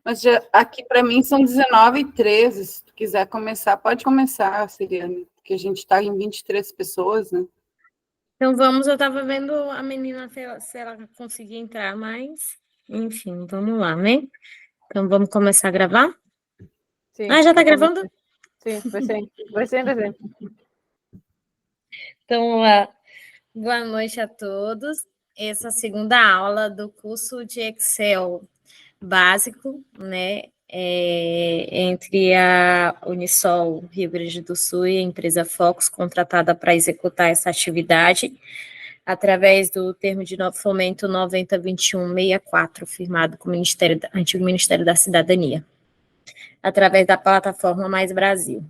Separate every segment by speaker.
Speaker 1: Mas aqui para mim são 19h13. Se tu quiser começar, pode começar, Siriane, porque a gente está em 23 pessoas, né?
Speaker 2: Então vamos, eu estava vendo a menina se ela conseguia entrar, mas enfim, vamos lá, né? Então vamos começar a gravar?
Speaker 3: Sim,
Speaker 2: Já está gravando?
Speaker 3: Sim, vai ser em dezembro.
Speaker 2: Então, boa noite a todos. Essa é a segunda aula do curso de Excel básico, né? Entre a Unisol Rio Grande do Sul e a empresa Focus, contratada para executar essa atividade, através do termo de fomento 902164, firmado com o antigo Ministério da Cidadania, através da plataforma Mais Brasil.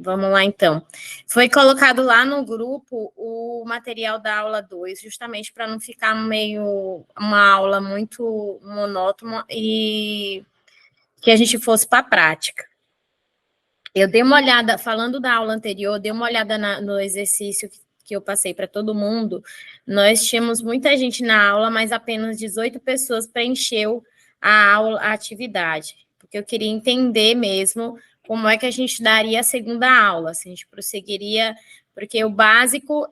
Speaker 2: Vamos lá, então. Foi colocado lá no grupo o material da aula 2, justamente para não ficar meio uma aula muito monótona e que a gente fosse para a prática. Eu dei uma olhada, falando da aula anterior, dei uma olhada no exercício que eu passei para todo mundo. Nós tínhamos muita gente na aula, mas apenas 18 pessoas preencheu a atividade, porque eu queria entender mesmo como é que a gente daria a segunda aula, se a gente prosseguiria, porque o básico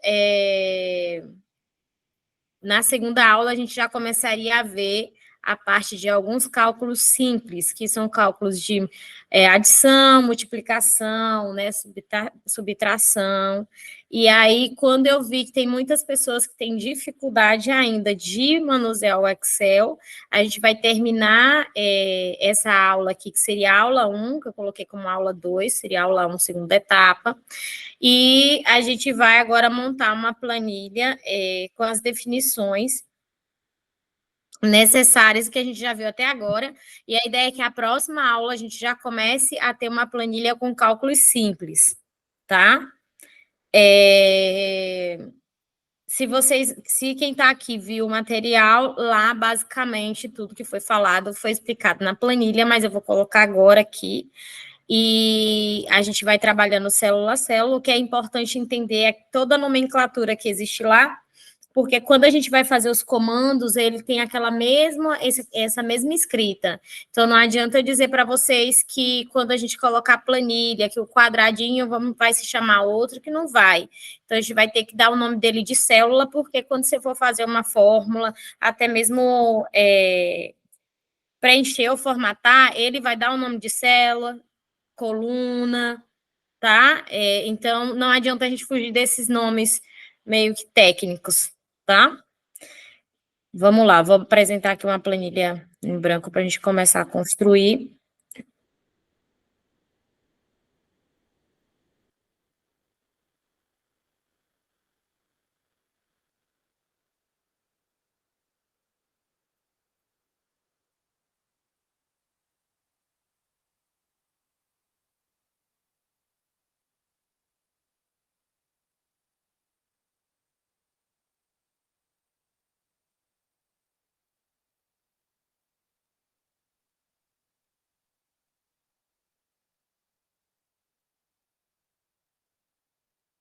Speaker 2: na segunda aula a gente já começaria a ver a parte de alguns cálculos simples, que são cálculos de adição, multiplicação, né, subtração. E aí, quando eu vi que tem muitas pessoas que têm dificuldade ainda de manusear o Excel, a gente vai terminar essa aula aqui, que seria a aula 1, que eu coloquei como aula 2, seria a aula 1, segunda etapa. E a gente vai agora montar uma planilha com as definições necessárias que a gente já viu até agora, e a ideia é que a próxima aula a gente já comece a ter uma planilha com cálculos simples, tá? Se quem está aqui viu o material, lá basicamente tudo que foi falado foi explicado na planilha, mas eu vou colocar agora aqui, e a gente vai trabalhando célula a célula. O que é importante entender é que toda a nomenclatura que existe lá, porque quando a gente vai fazer os comandos, ele tem essa mesma escrita. Então, não adianta eu dizer para vocês que quando a gente colocar a planilha, que o quadradinho vai se chamar outro, que não vai. Então, a gente vai ter que dar o nome dele de célula, porque quando você for fazer uma fórmula, até mesmo preencher ou formatar, ele vai dar o nome de célula, coluna, tá? Então, não adianta a gente fugir desses nomes meio que técnicos, tá? Vamos lá, vou apresentar aqui uma planilha em branco para a gente começar a construir.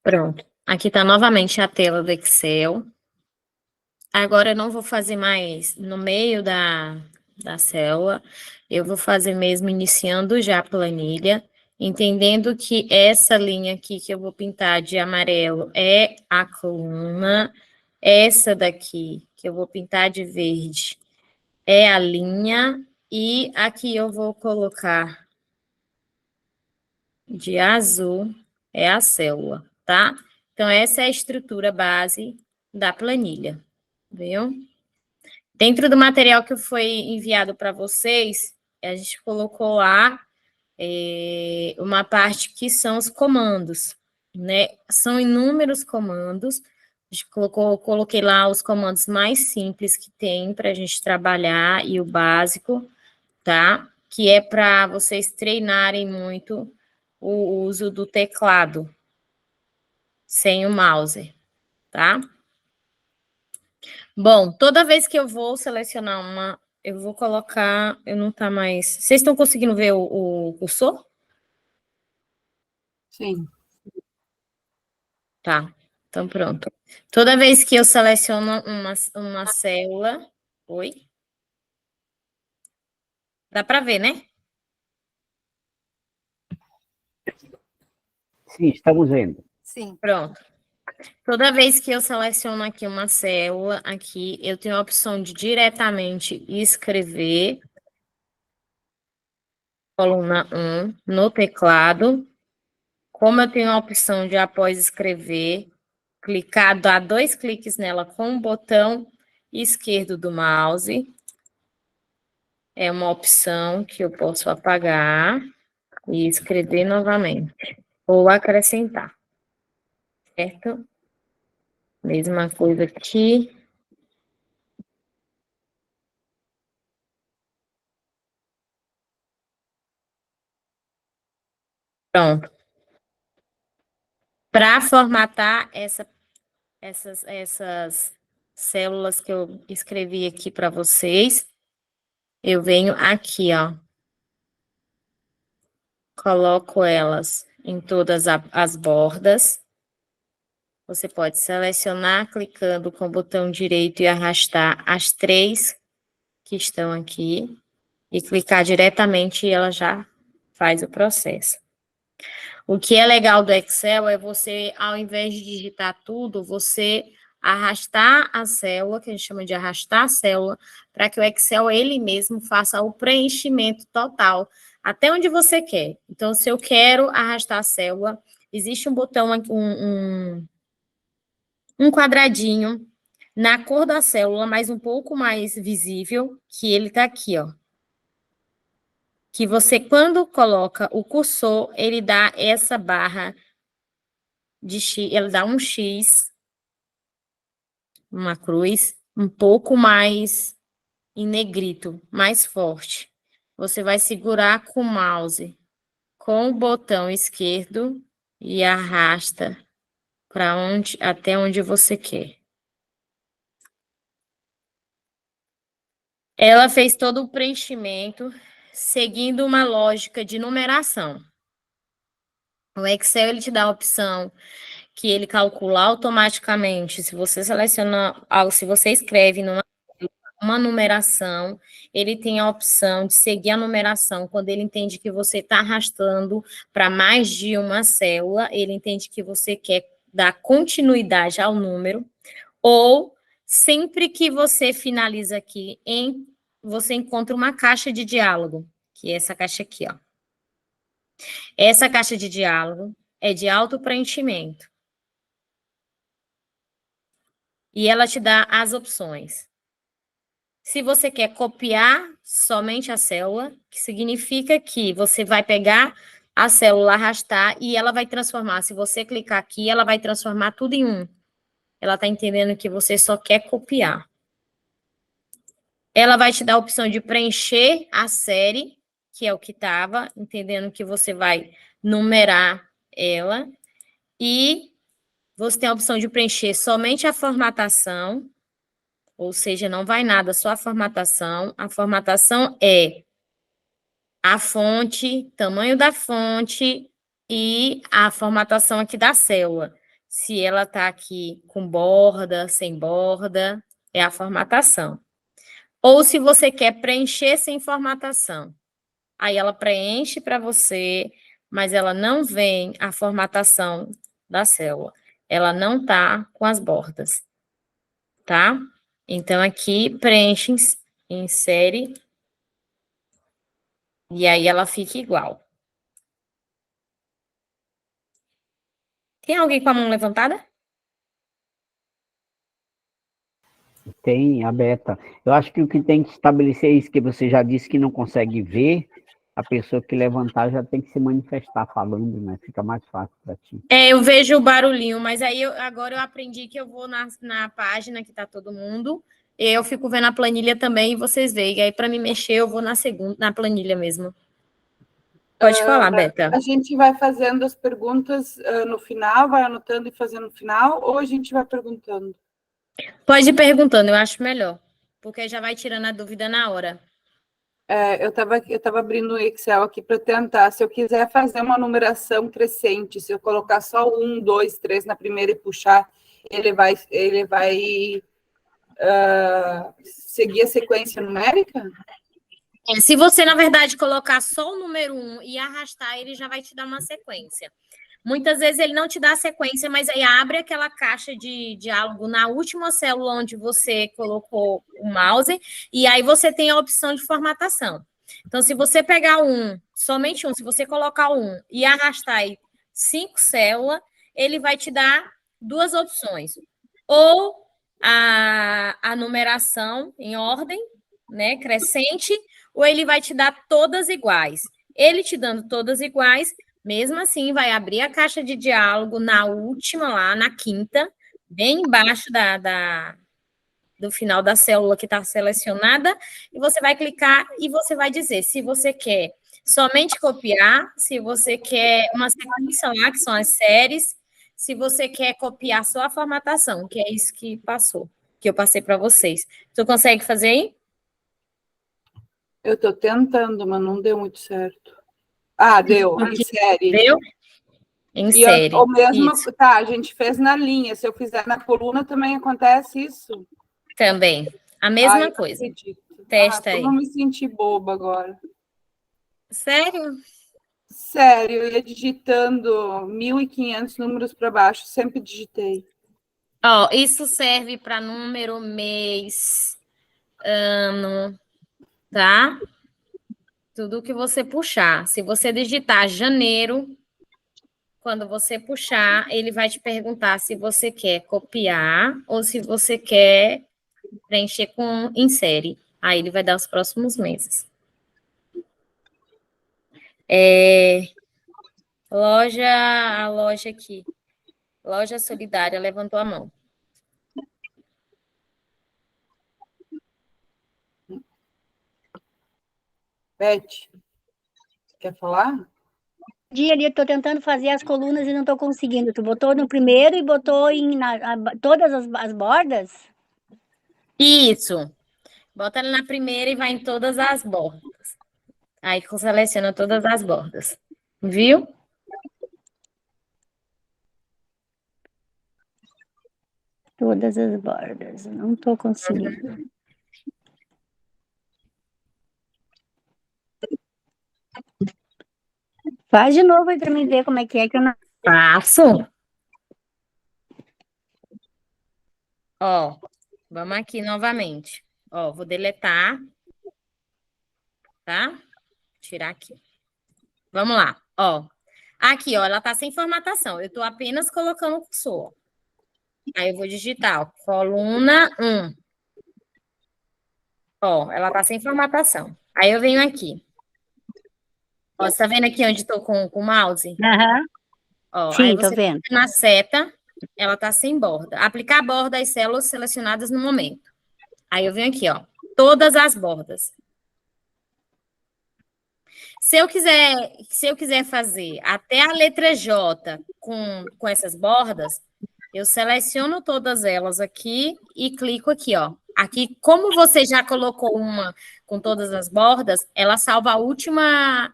Speaker 2: Pronto. Aqui está novamente a tela do Excel. Agora eu não vou fazer mais no meio da célula, eu vou fazer mesmo iniciando já a planilha, entendendo que essa linha aqui que eu vou pintar de amarelo é a coluna, essa daqui que eu vou pintar de verde é a linha, e aqui eu vou colocar de azul é a célula, tá? Então, essa é a estrutura base da planilha, viu? Dentro do material que foi enviado para vocês, a gente colocou lá uma parte que são os comandos, né? São inúmeros comandos. A gente coloquei lá os comandos mais simples que tem para a gente trabalhar e o básico, tá? Que é para vocês treinarem muito o uso do teclado sem o mouse, tá? Bom, toda vez que eu vou selecionar eu vou colocar, eu não tá mais... Vocês estão conseguindo ver o cursor?
Speaker 1: Sim.
Speaker 2: Tá, então pronto. Toda vez que eu seleciono uma célula... Oi? Dá para ver, né?
Speaker 4: Sim, estamos vendo.
Speaker 3: Sim.
Speaker 2: Pronto. Toda vez que eu seleciono aqui uma célula, aqui eu tenho a opção de diretamente escrever coluna 1 no teclado. Como eu tenho a opção de, após escrever, clicar, dar 2 cliques nela com o botão esquerdo do mouse. É uma opção que eu posso apagar e escrever novamente. Ou acrescentar. Certo? Mesma coisa aqui. Pronto. Para formatar essas células que eu escrevi aqui para vocês, eu venho aqui, ó. Coloco elas em todas as bordas. Você pode selecionar clicando com o botão direito e arrastar as 3 que estão aqui e clicar diretamente e ela já faz o processo. O que é legal do Excel é você, ao invés de digitar tudo, você arrastar a célula, que a gente chama de arrastar a célula, para que o Excel ele mesmo faça o preenchimento total, até onde você quer. Então, se eu quero arrastar a célula, existe um botão, um quadradinho na cor da célula, mas um pouco mais visível, que ele está aqui, ó. Que você, quando coloca o cursor, ele dá essa barra de X, ele dá um X, uma cruz, um pouco mais em negrito, mais forte. Você vai segurar com o mouse, com o botão esquerdo e arrasta para onde, até onde você quer. Ela fez todo o preenchimento seguindo uma lógica de numeração. O Excel ele te dá a opção que ele calcula automaticamente. Se você seleciona algo, se você escreve uma numeração, ele tem a opção de seguir a numeração. Quando ele entende que você está arrastando para mais de uma célula, ele entende que você quer dar continuidade ao número, ou sempre que você finaliza aqui, você encontra uma caixa de diálogo, que é essa caixa aqui, ó. Essa caixa de diálogo é de autopreenchimento. E ela te dá as opções. Se você quer copiar somente a célula, que significa que você vai pegar a célula, arrastar, e ela vai transformar. Se você clicar aqui, ela vai transformar tudo em um. Ela está entendendo que você só quer copiar. Ela vai te dar a opção de preencher a série, que é o que estava, entendendo que você vai numerar ela. E você tem a opção de preencher somente a formatação, ou seja, não vai nada, só a formatação. A formatação é a fonte, tamanho da fonte e a formatação aqui da célula. Se ela está aqui com borda, sem borda, é a formatação. Ou se você quer preencher sem formatação. Aí ela preenche para você, mas ela não vem a formatação da célula. Ela não está com as bordas, tá? Então, aqui preenche em série e aí ela fica igual. Tem alguém com a mão levantada?
Speaker 4: Tem, a beta. Eu acho que o que tem que estabelecer é isso que você já disse que não consegue ver, a pessoa que levantar já tem que se manifestar falando, né? Fica mais fácil para ti.
Speaker 2: Eu vejo o barulhinho, mas aí agora eu aprendi que eu vou na página que está todo mundo, eu fico vendo a planilha também e vocês veem. Aí para me mexer eu vou na planilha mesmo. Pode falar, Beta.
Speaker 1: A gente vai fazendo as perguntas no final, vai anotando e fazendo no final, ou a gente vai perguntando?
Speaker 2: Pode ir perguntando, eu acho melhor, porque já vai tirando a dúvida na hora.
Speaker 1: Eu tava abrindo o Excel aqui para tentar, se eu quiser fazer uma numeração crescente, se eu colocar só 1, 2, 3 na primeira e puxar, ele vai seguir a sequência numérica?
Speaker 2: Se você, na verdade, colocar só o número 1 e arrastar, ele já vai te dar uma sequência. Muitas vezes ele não te dá a sequência, mas aí abre aquela caixa de diálogo na última célula onde você colocou o mouse, e aí você tem a opção de formatação. Então, se você pegar somente se você colocar e arrastar aí 5 células, ele vai te dar 2 opções. Ou a numeração em ordem, né, crescente, ou ele vai te dar todas iguais. Ele te dando todas iguais, mesmo assim, vai abrir a caixa de diálogo na última, lá na quinta, bem embaixo do final da célula que está selecionada, e você vai clicar e você vai dizer se você quer somente copiar, se você quer uma sequência lá, que são as séries, se você quer copiar só a formatação, que é isso que eu passei para vocês. Tu consegue fazer aí?
Speaker 1: Eu estou tentando, mas não deu muito certo. Ah, deu, em série.
Speaker 2: Deu? Em série.
Speaker 1: O mesmo,
Speaker 2: isso.
Speaker 1: tá, a gente fez na linha. Se eu fizer na coluna, também acontece isso?
Speaker 2: Também. A mesma coisa. Testa aí.
Speaker 1: Eu não me senti boba agora.
Speaker 2: Sério?
Speaker 1: Sério, eu ia digitando 1.500 números para baixo, sempre digitei.
Speaker 2: Ó, isso serve para número, mês, ano, tá? Tudo que você puxar. Se você digitar janeiro, quando você puxar, ele vai te perguntar se você quer copiar ou se você quer preencher com insere. Aí ele vai dar os próximos meses. A loja aqui. Loja Solidária levantou a mão.
Speaker 1: Beth, quer falar?
Speaker 5: Dia ali, eu estou tentando fazer as colunas e não estou conseguindo. Tu botou no primeiro e botou todas as bordas?
Speaker 2: Isso. Bota ele na primeira e vai em todas as bordas. Aí seleciona todas as bordas. Viu?
Speaker 5: Todas as bordas. Não estou conseguindo. Faz de novo aí para mim ver como é que eu não...
Speaker 2: Passo. Ó, vamos aqui novamente. Ó, vou deletar. Tá? Tirar aqui. Vamos lá. Ó. Aqui, ó, ela tá sem formatação. Eu tô apenas colocando o cursor. Aí eu vou digitar, ó, coluna 1. Ó, ela tá sem formatação. Aí eu venho aqui. Ó, você tá vendo aqui onde tô com o mouse?
Speaker 5: Aham.
Speaker 2: Ó,
Speaker 5: Sim,
Speaker 2: aí
Speaker 5: tô
Speaker 2: você
Speaker 5: vendo.
Speaker 2: clica na seta, ela tá sem borda. Aplicar borda às células selecionadas no momento. Aí eu venho aqui, ó, todas as bordas. Se eu quiser fazer até a letra J com essas bordas, eu seleciono todas elas aqui e clico aqui, ó. Aqui, como você já colocou uma com todas as bordas, ela salva a última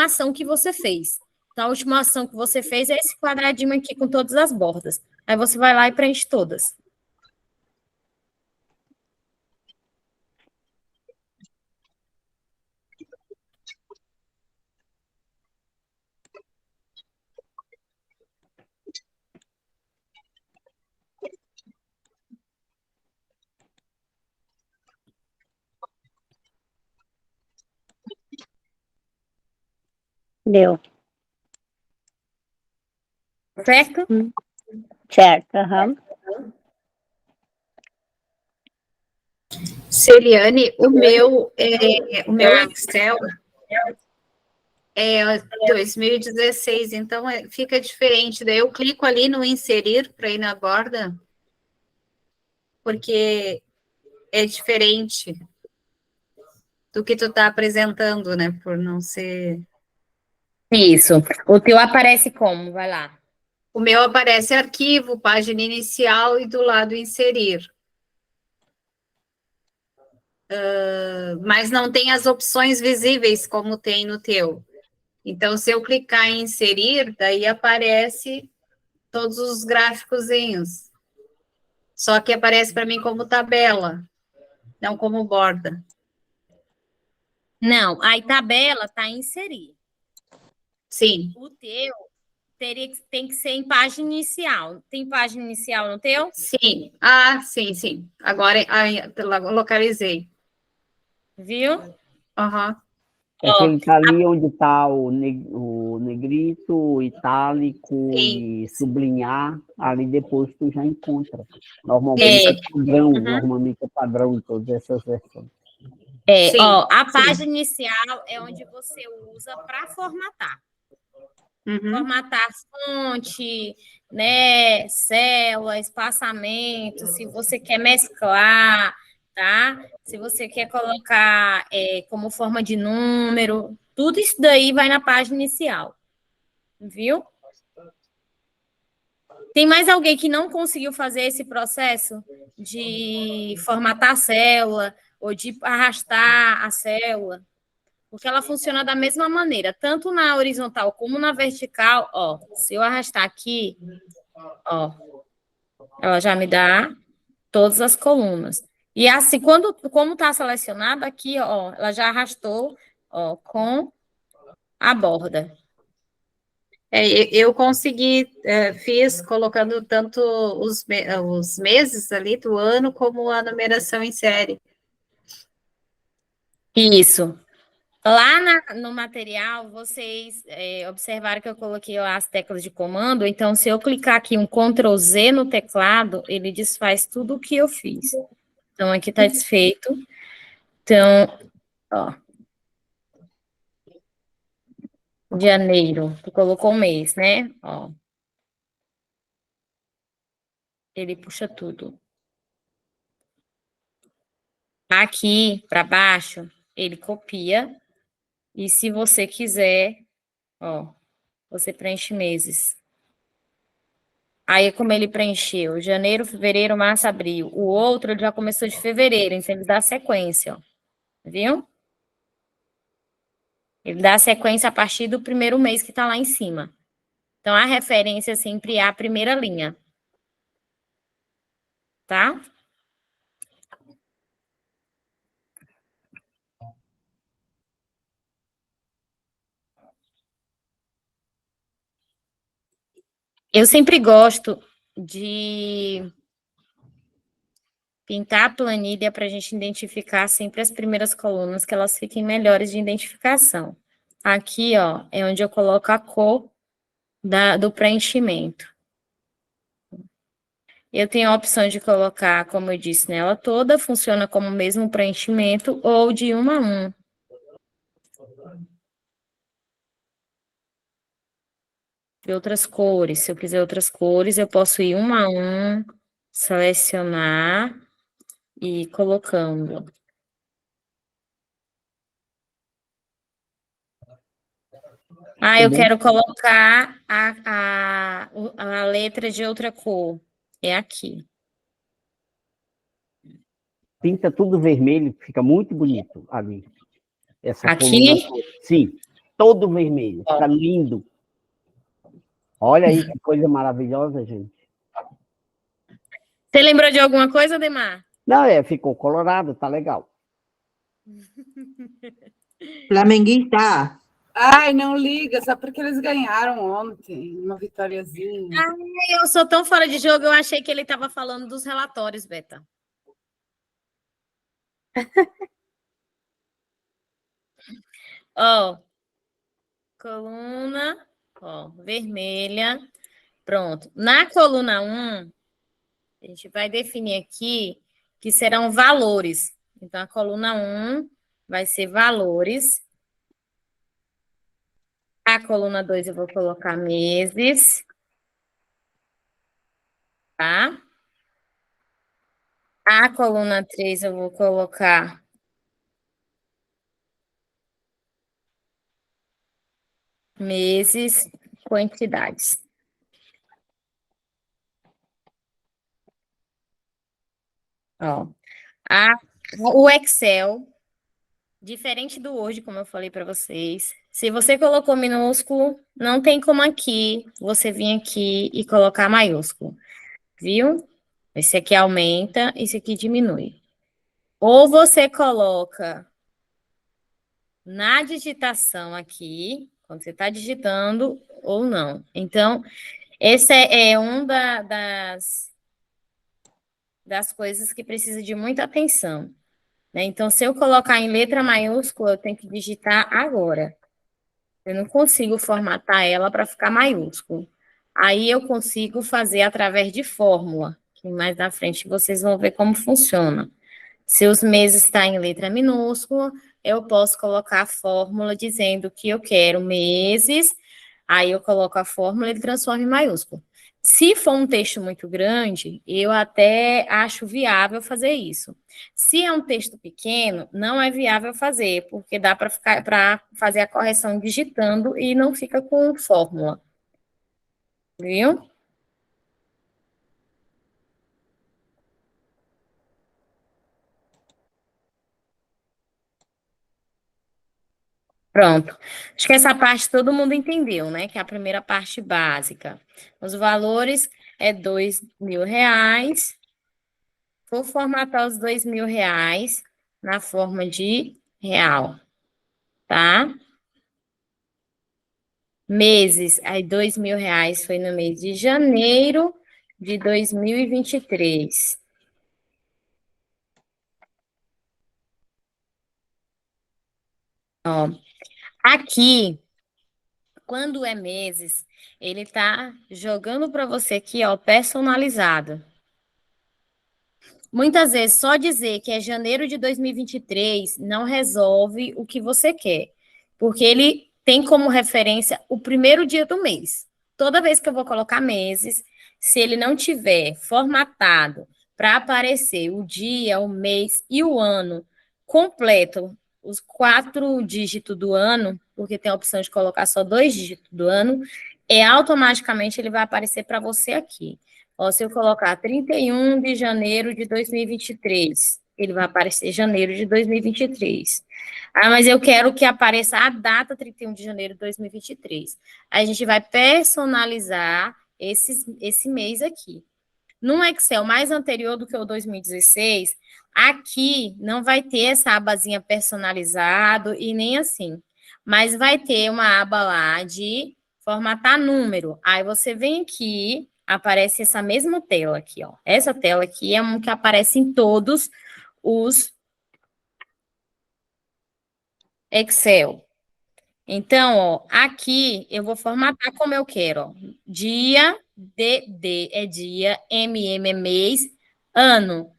Speaker 2: ação que você fez. Então, a última ação que você fez é esse quadradinho aqui com todas as bordas. Aí você vai lá e preenche todas.
Speaker 5: Deu.
Speaker 2: Certo?
Speaker 5: Certo, aham.
Speaker 6: Celiane, o meu Excel é 2016, então fica diferente. Daí eu clico ali no inserir para ir na borda, porque é diferente do que tu está apresentando, né? Por não ser.
Speaker 2: Isso. O teu aparece como? Vai lá.
Speaker 6: O meu aparece arquivo, página inicial e do lado inserir. Mas não tem as opções visíveis como tem no teu. Então, se eu clicar em inserir, daí aparece todos os gráficozinhos. Só que aparece para mim como tabela, não como borda.
Speaker 2: Não, aí tabela tá em inserir.
Speaker 6: Sim.
Speaker 2: O teu tem que ser em página inicial. Tem página inicial no teu?
Speaker 6: Sim. Sim, sim. Agora localizei.
Speaker 2: Viu?
Speaker 6: Aham.
Speaker 4: É que ele está ali onde está o negrito, o itálico
Speaker 6: Sim.
Speaker 4: e sublinhar, ali depois tu já encontra. Normalmente é padrão, normalmente é padrão em todas essas versões.
Speaker 6: Sim,
Speaker 2: A
Speaker 6: sim.
Speaker 2: página inicial é onde você usa para formatar. Formatar fonte, né, célula, espaçamento, se você quer mesclar, tá? Se você quer colocar como forma de número, tudo isso daí vai na página inicial, viu? Tem mais alguém que não conseguiu fazer esse processo de formatar a célula ou de arrastar a célula? Porque ela funciona da mesma maneira, tanto na horizontal como na vertical. Ó, se eu arrastar aqui, ó, ela já me dá todas as colunas. E assim, como está selecionado aqui, ó, ela já arrastou, ó, com a borda.
Speaker 6: Eu consegui, fiz colocando tanto os meses ali do ano como a numeração em série.
Speaker 2: Isso. Lá no material, vocês observaram que eu coloquei lá as teclas de comando, então se eu clicar aqui um Ctrl Z no teclado, ele desfaz tudo o que eu fiz. Então, aqui está desfeito. Então, ó. Janeiro, tu colocou o mês, né? Ó. Ele puxa tudo. Aqui para baixo, ele copia. E se você quiser, ó, você preenche meses. Aí, como ele preencheu janeiro, fevereiro, março, abril. O outro, ele já começou de fevereiro, então ele dá sequência, ó. Viu? Ele dá sequência a partir do primeiro mês que está lá em cima. Então, a referência sempre é a primeira linha. Tá? Eu sempre gosto de pintar a planilha para a gente identificar sempre as primeiras colunas, que elas fiquem melhores de identificação. Aqui, ó, é onde eu coloco a cor do preenchimento. Eu tenho a opção de colocar, como eu disse, nela toda, funciona como o mesmo preenchimento, ou de 1 a 1. De outras cores, se eu quiser outras cores, eu posso ir 1 a 1, selecionar e ir colocando. Eu quero colocar a letra de outra cor. É aqui.
Speaker 4: Pinta tudo vermelho, fica muito bonito ali. Essa
Speaker 2: Aqui?
Speaker 4: coluna, sim, todo vermelho, fica lindo. Olha aí que coisa maravilhosa, gente.
Speaker 2: Você lembrou de alguma coisa, Ademar?
Speaker 4: Não, ficou colorado, tá legal.
Speaker 7: Flamenguista.
Speaker 1: Ai, não liga, só porque eles ganharam ontem, uma vitóriazinha.
Speaker 2: Ai, eu sou tão fora de jogo, eu achei que ele estava falando dos relatórios, Beta. Ó, coluna, ó, vermelha. Pronto. Na coluna 1, a gente vai definir aqui que serão valores. Então, a coluna 1 vai ser valores. A coluna 2 eu vou colocar meses. Tá? A coluna 3 eu vou colocar meses, quantidades. Ó, o Excel, diferente do Word, como eu falei para vocês, se você colocou minúsculo, não tem como aqui você vir aqui e colocar maiúsculo, viu? Esse aqui aumenta, esse aqui diminui. Ou você coloca na digitação aqui, quando você está digitando ou não. Então, esse é um das coisas que precisa de muita atenção, né? Então, se eu colocar em letra maiúscula, eu tenho que digitar agora. Eu não consigo formatar ela para ficar maiúsculo. Aí eu consigo fazer através de fórmula, que mais na frente vocês vão ver como funciona. Se os meses estão em letra minúscula, eu posso colocar a fórmula dizendo que eu quero meses, aí eu coloco a fórmula e ele transforma em maiúsculo. Se for um texto muito grande, eu até acho viável fazer isso. Se é um texto pequeno, não é viável fazer, porque dá para fazer a correção digitando e não fica com fórmula. Viu? Pronto. Acho que essa parte todo mundo entendeu, né? Que é a primeira parte básica. Os valores é R$ 2.000. Vou formatar os R$ 2.000 na forma de real, tá? Meses, aí R$ 2.000 foi no mês de janeiro de 2023. Ó, aqui, quando é meses, ele tá jogando para você aqui, ó, personalizado. Muitas vezes, só dizer que é janeiro de 2023 não resolve o que você quer, porque ele tem como referência o primeiro dia do mês. Toda vez que eu vou colocar meses, se ele não tiver formatado para aparecer o dia, o mês e o ano completo, os 4 dígitos do ano, porque tem a opção de colocar só 2 dígitos do ano, automaticamente ele vai aparecer para você aqui. Ó, se eu colocar 31 de janeiro de 2023, ele vai aparecer janeiro de 2023. Ah, mas eu quero que apareça a data 31 de janeiro de 2023. A gente vai personalizar esse mês aqui. Num Excel mais anterior do que o 2016, aqui não vai ter essa abazinha personalizado e nem assim. Mas vai ter uma aba lá de formatar número. Aí você vem aqui, aparece essa mesma tela aqui, ó. Essa tela aqui é uma que aparece em todos os Excel. Então, ó, aqui eu vou formatar como eu quero, ó. Dia, D é dia, MM é mês, ano.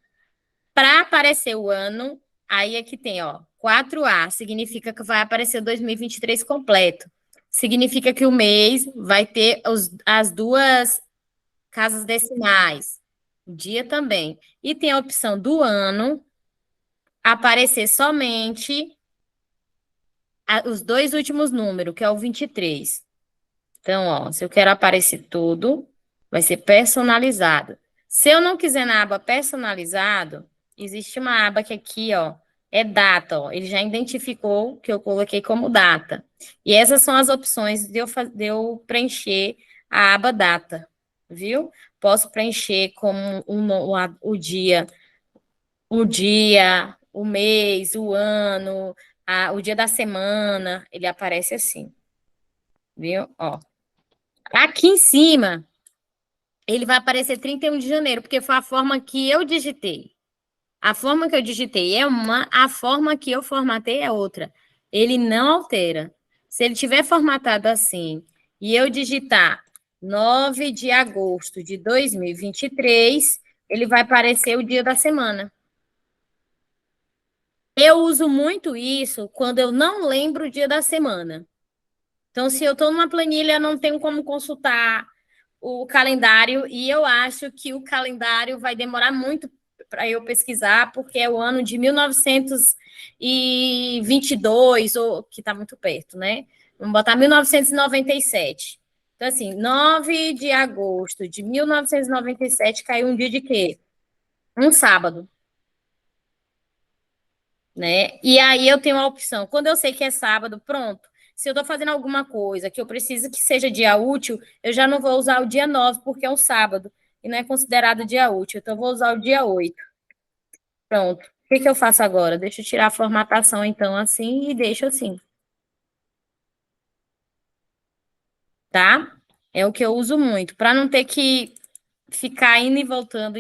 Speaker 2: Para aparecer o ano, aí aqui tem, ó, 4A, significa que vai aparecer 2023 completo. Significa que o mês vai ter as duas casas decimais, o dia também. E tem a opção do ano, aparecer somente os 2 últimos números, que é o 23. Então, ó, se eu quero aparecer tudo, vai ser personalizado. Se eu não quiser na aba personalizado, existe uma aba que aqui, ó, é data, ó. Ele já identificou que eu coloquei como data. E essas são as opções de eu preencher a aba data, viu? Posso preencher como o dia, o mês, o ano, o dia da semana, ele aparece assim, viu? Ó. Aqui em cima, ele vai aparecer 31 de janeiro, porque foi a forma que eu digitei. A forma que eu digitei é uma, a forma que eu formatei é outra. Ele não altera. Se ele tiver formatado assim, e eu digitar 9 de agosto de 2023, ele vai aparecer o dia da semana. Eu uso muito isso quando eu não lembro o dia da semana. Então, se eu estou numa planilha, eu não tenho como consultar o calendário, e eu acho que o calendário vai demorar muito para eu pesquisar, porque é o ano de 1922, ou que está muito perto, né? Vamos botar 1997. Então, assim, 9 de agosto de 1997 caiu um dia de quê? Um sábado. Né? E aí eu tenho a opção, quando eu sei que é sábado, pronto. Se eu estou fazendo alguma coisa que eu preciso que seja dia útil, eu já não vou usar o dia 9, porque é um sábado, e não é considerado dia útil. Então, eu vou usar o dia 8. Pronto. O que eu faço agora? Deixa eu tirar a formatação, então, assim, e deixo assim. Tá? É o que eu uso muito, para não ter que ficar indo e voltando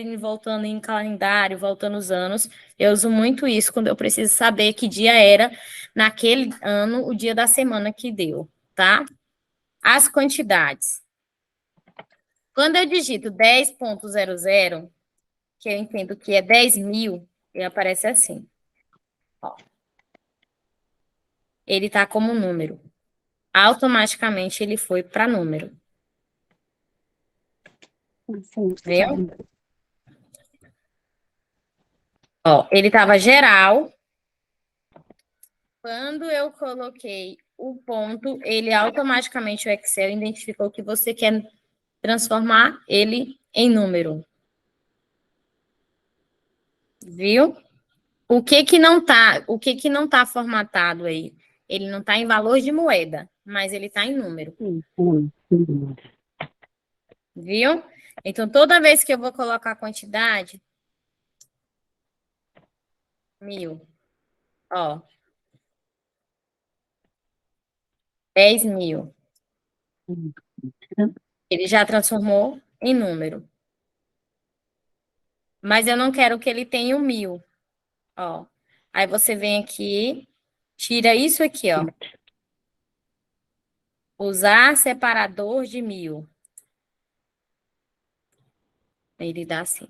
Speaker 2: em calendário, voltando os anos. Eu uso muito isso quando eu preciso saber que dia era, naquele ano, o dia da semana que deu, tá? As quantidades. Quando eu digito 10.00, que eu entendo que é 10.000, ele aparece assim. Ó. Ele está como número. Automaticamente ele foi para número.
Speaker 5: Sim.
Speaker 2: Viu? Ó, ele estava geral. Quando eu coloquei o ponto, ele automaticamente, o Excel identificou que você quer transformar ele em número. Viu? O que não tá formatado aí? Ele não está em valor de moeda, mas ele está em número. Viu? Então, toda vez que eu vou colocar a quantidade, 1.000, ó, 10.000. Ele já transformou em número. Mas eu não quero que ele tenha o 1.000, ó. Aí você vem aqui, tira isso aqui, ó. Usar separador de 1.000. Ele dá assim.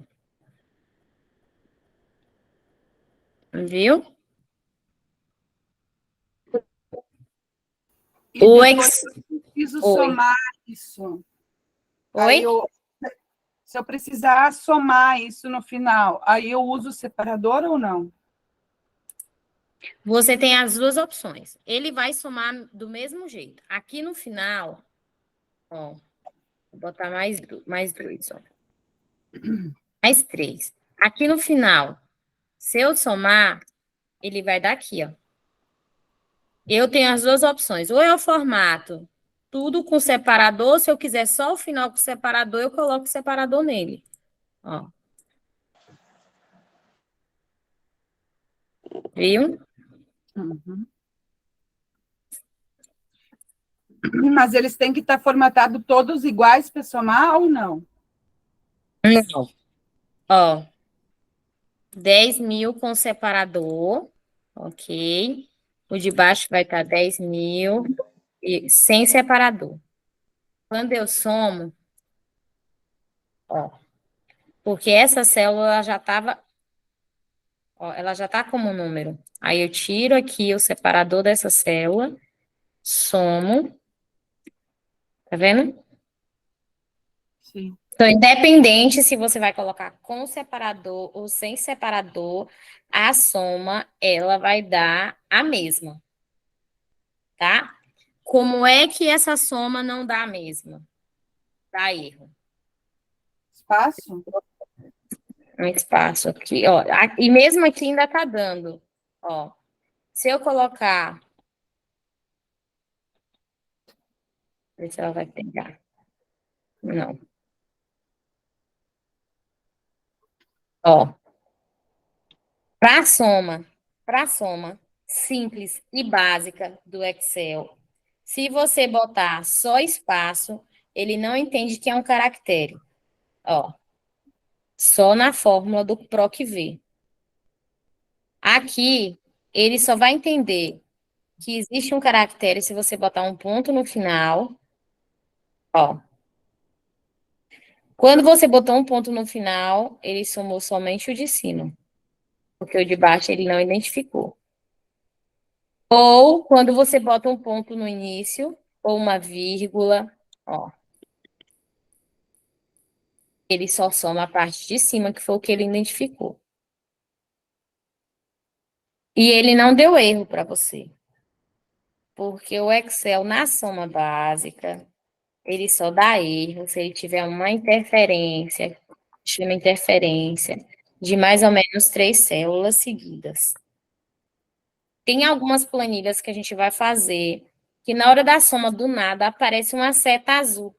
Speaker 2: Viu?
Speaker 1: E
Speaker 2: O
Speaker 1: depois eu preciso
Speaker 2: Oi.
Speaker 1: somar isso.
Speaker 2: Oi?
Speaker 1: Se eu precisar somar isso no final, aí eu uso o separador ou não?
Speaker 2: Você tem as duas opções. Ele vai somar do mesmo jeito. Aqui no final, ó, vou botar mais dois, ó. Mais 3. Aqui no final, se eu somar, ele vai dar aqui, ó. Eu tenho as duas opções. Ou eu formato tudo com separador, se eu quiser só o final com separador, eu coloco o separador nele. Ó. Viu?
Speaker 1: Uhum. Mas eles têm que estar formatados todos iguais para somar ou não?
Speaker 2: Não. Ó. 10.000 com separador, ok. O de baixo vai estar 10.000 e sem separador. Quando eu somo, ó, porque essa célula já estava, ó, ela já está como número. Aí eu tiro aqui o separador dessa célula, somo, tá vendo?
Speaker 1: Sim.
Speaker 2: Então, independente se você vai colocar com separador ou sem separador, a soma, ela vai dar a mesma, tá? Como é que essa soma não dá a mesma? Dá erro.
Speaker 1: Espaço?
Speaker 2: Um espaço aqui, ó. E mesmo aqui ainda tá dando, ó. Se eu colocar... Ver se ela vai pegar. Não. Ó. Para soma simples e básica do Excel, se você botar só espaço, ele não entende que é um caractere. Ó. Só na fórmula do PROC-V. Aqui, ele só vai entender que existe um caractere se você botar um ponto no final. Ó. Quando você botou um ponto no final, ele somou somente o de cima, porque o de baixo ele não identificou. Ou quando você bota um ponto no início, ou uma vírgula, ó. Ele só soma a parte de cima, que foi o que ele identificou. E ele não deu erro para você. Porque o Excel, na soma básica, ele só dá erro se ele tiver uma interferência, chama interferência, de mais ou menos 3 células seguidas. Tem algumas planilhas que a gente vai fazer, que na hora da soma, do nada, aparece uma seta azul.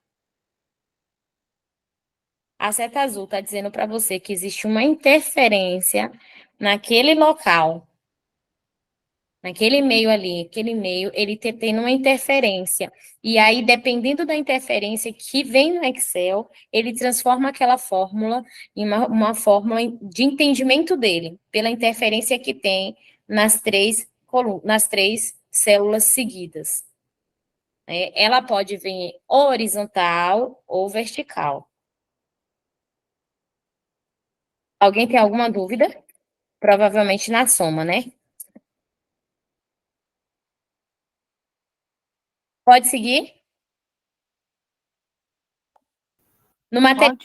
Speaker 2: A seta azul está dizendo para você que existe uma interferência naquele local, naquele meio ali, aquele meio, ele está tendo uma interferência. E aí, dependendo da interferência que vem no Excel, ele transforma aquela fórmula em uma fórmula de entendimento dele, pela interferência que tem nas três células seguidas. Ela pode vir horizontal ou vertical. Alguém tem alguma dúvida? Provavelmente na soma, né? Pode seguir? No material,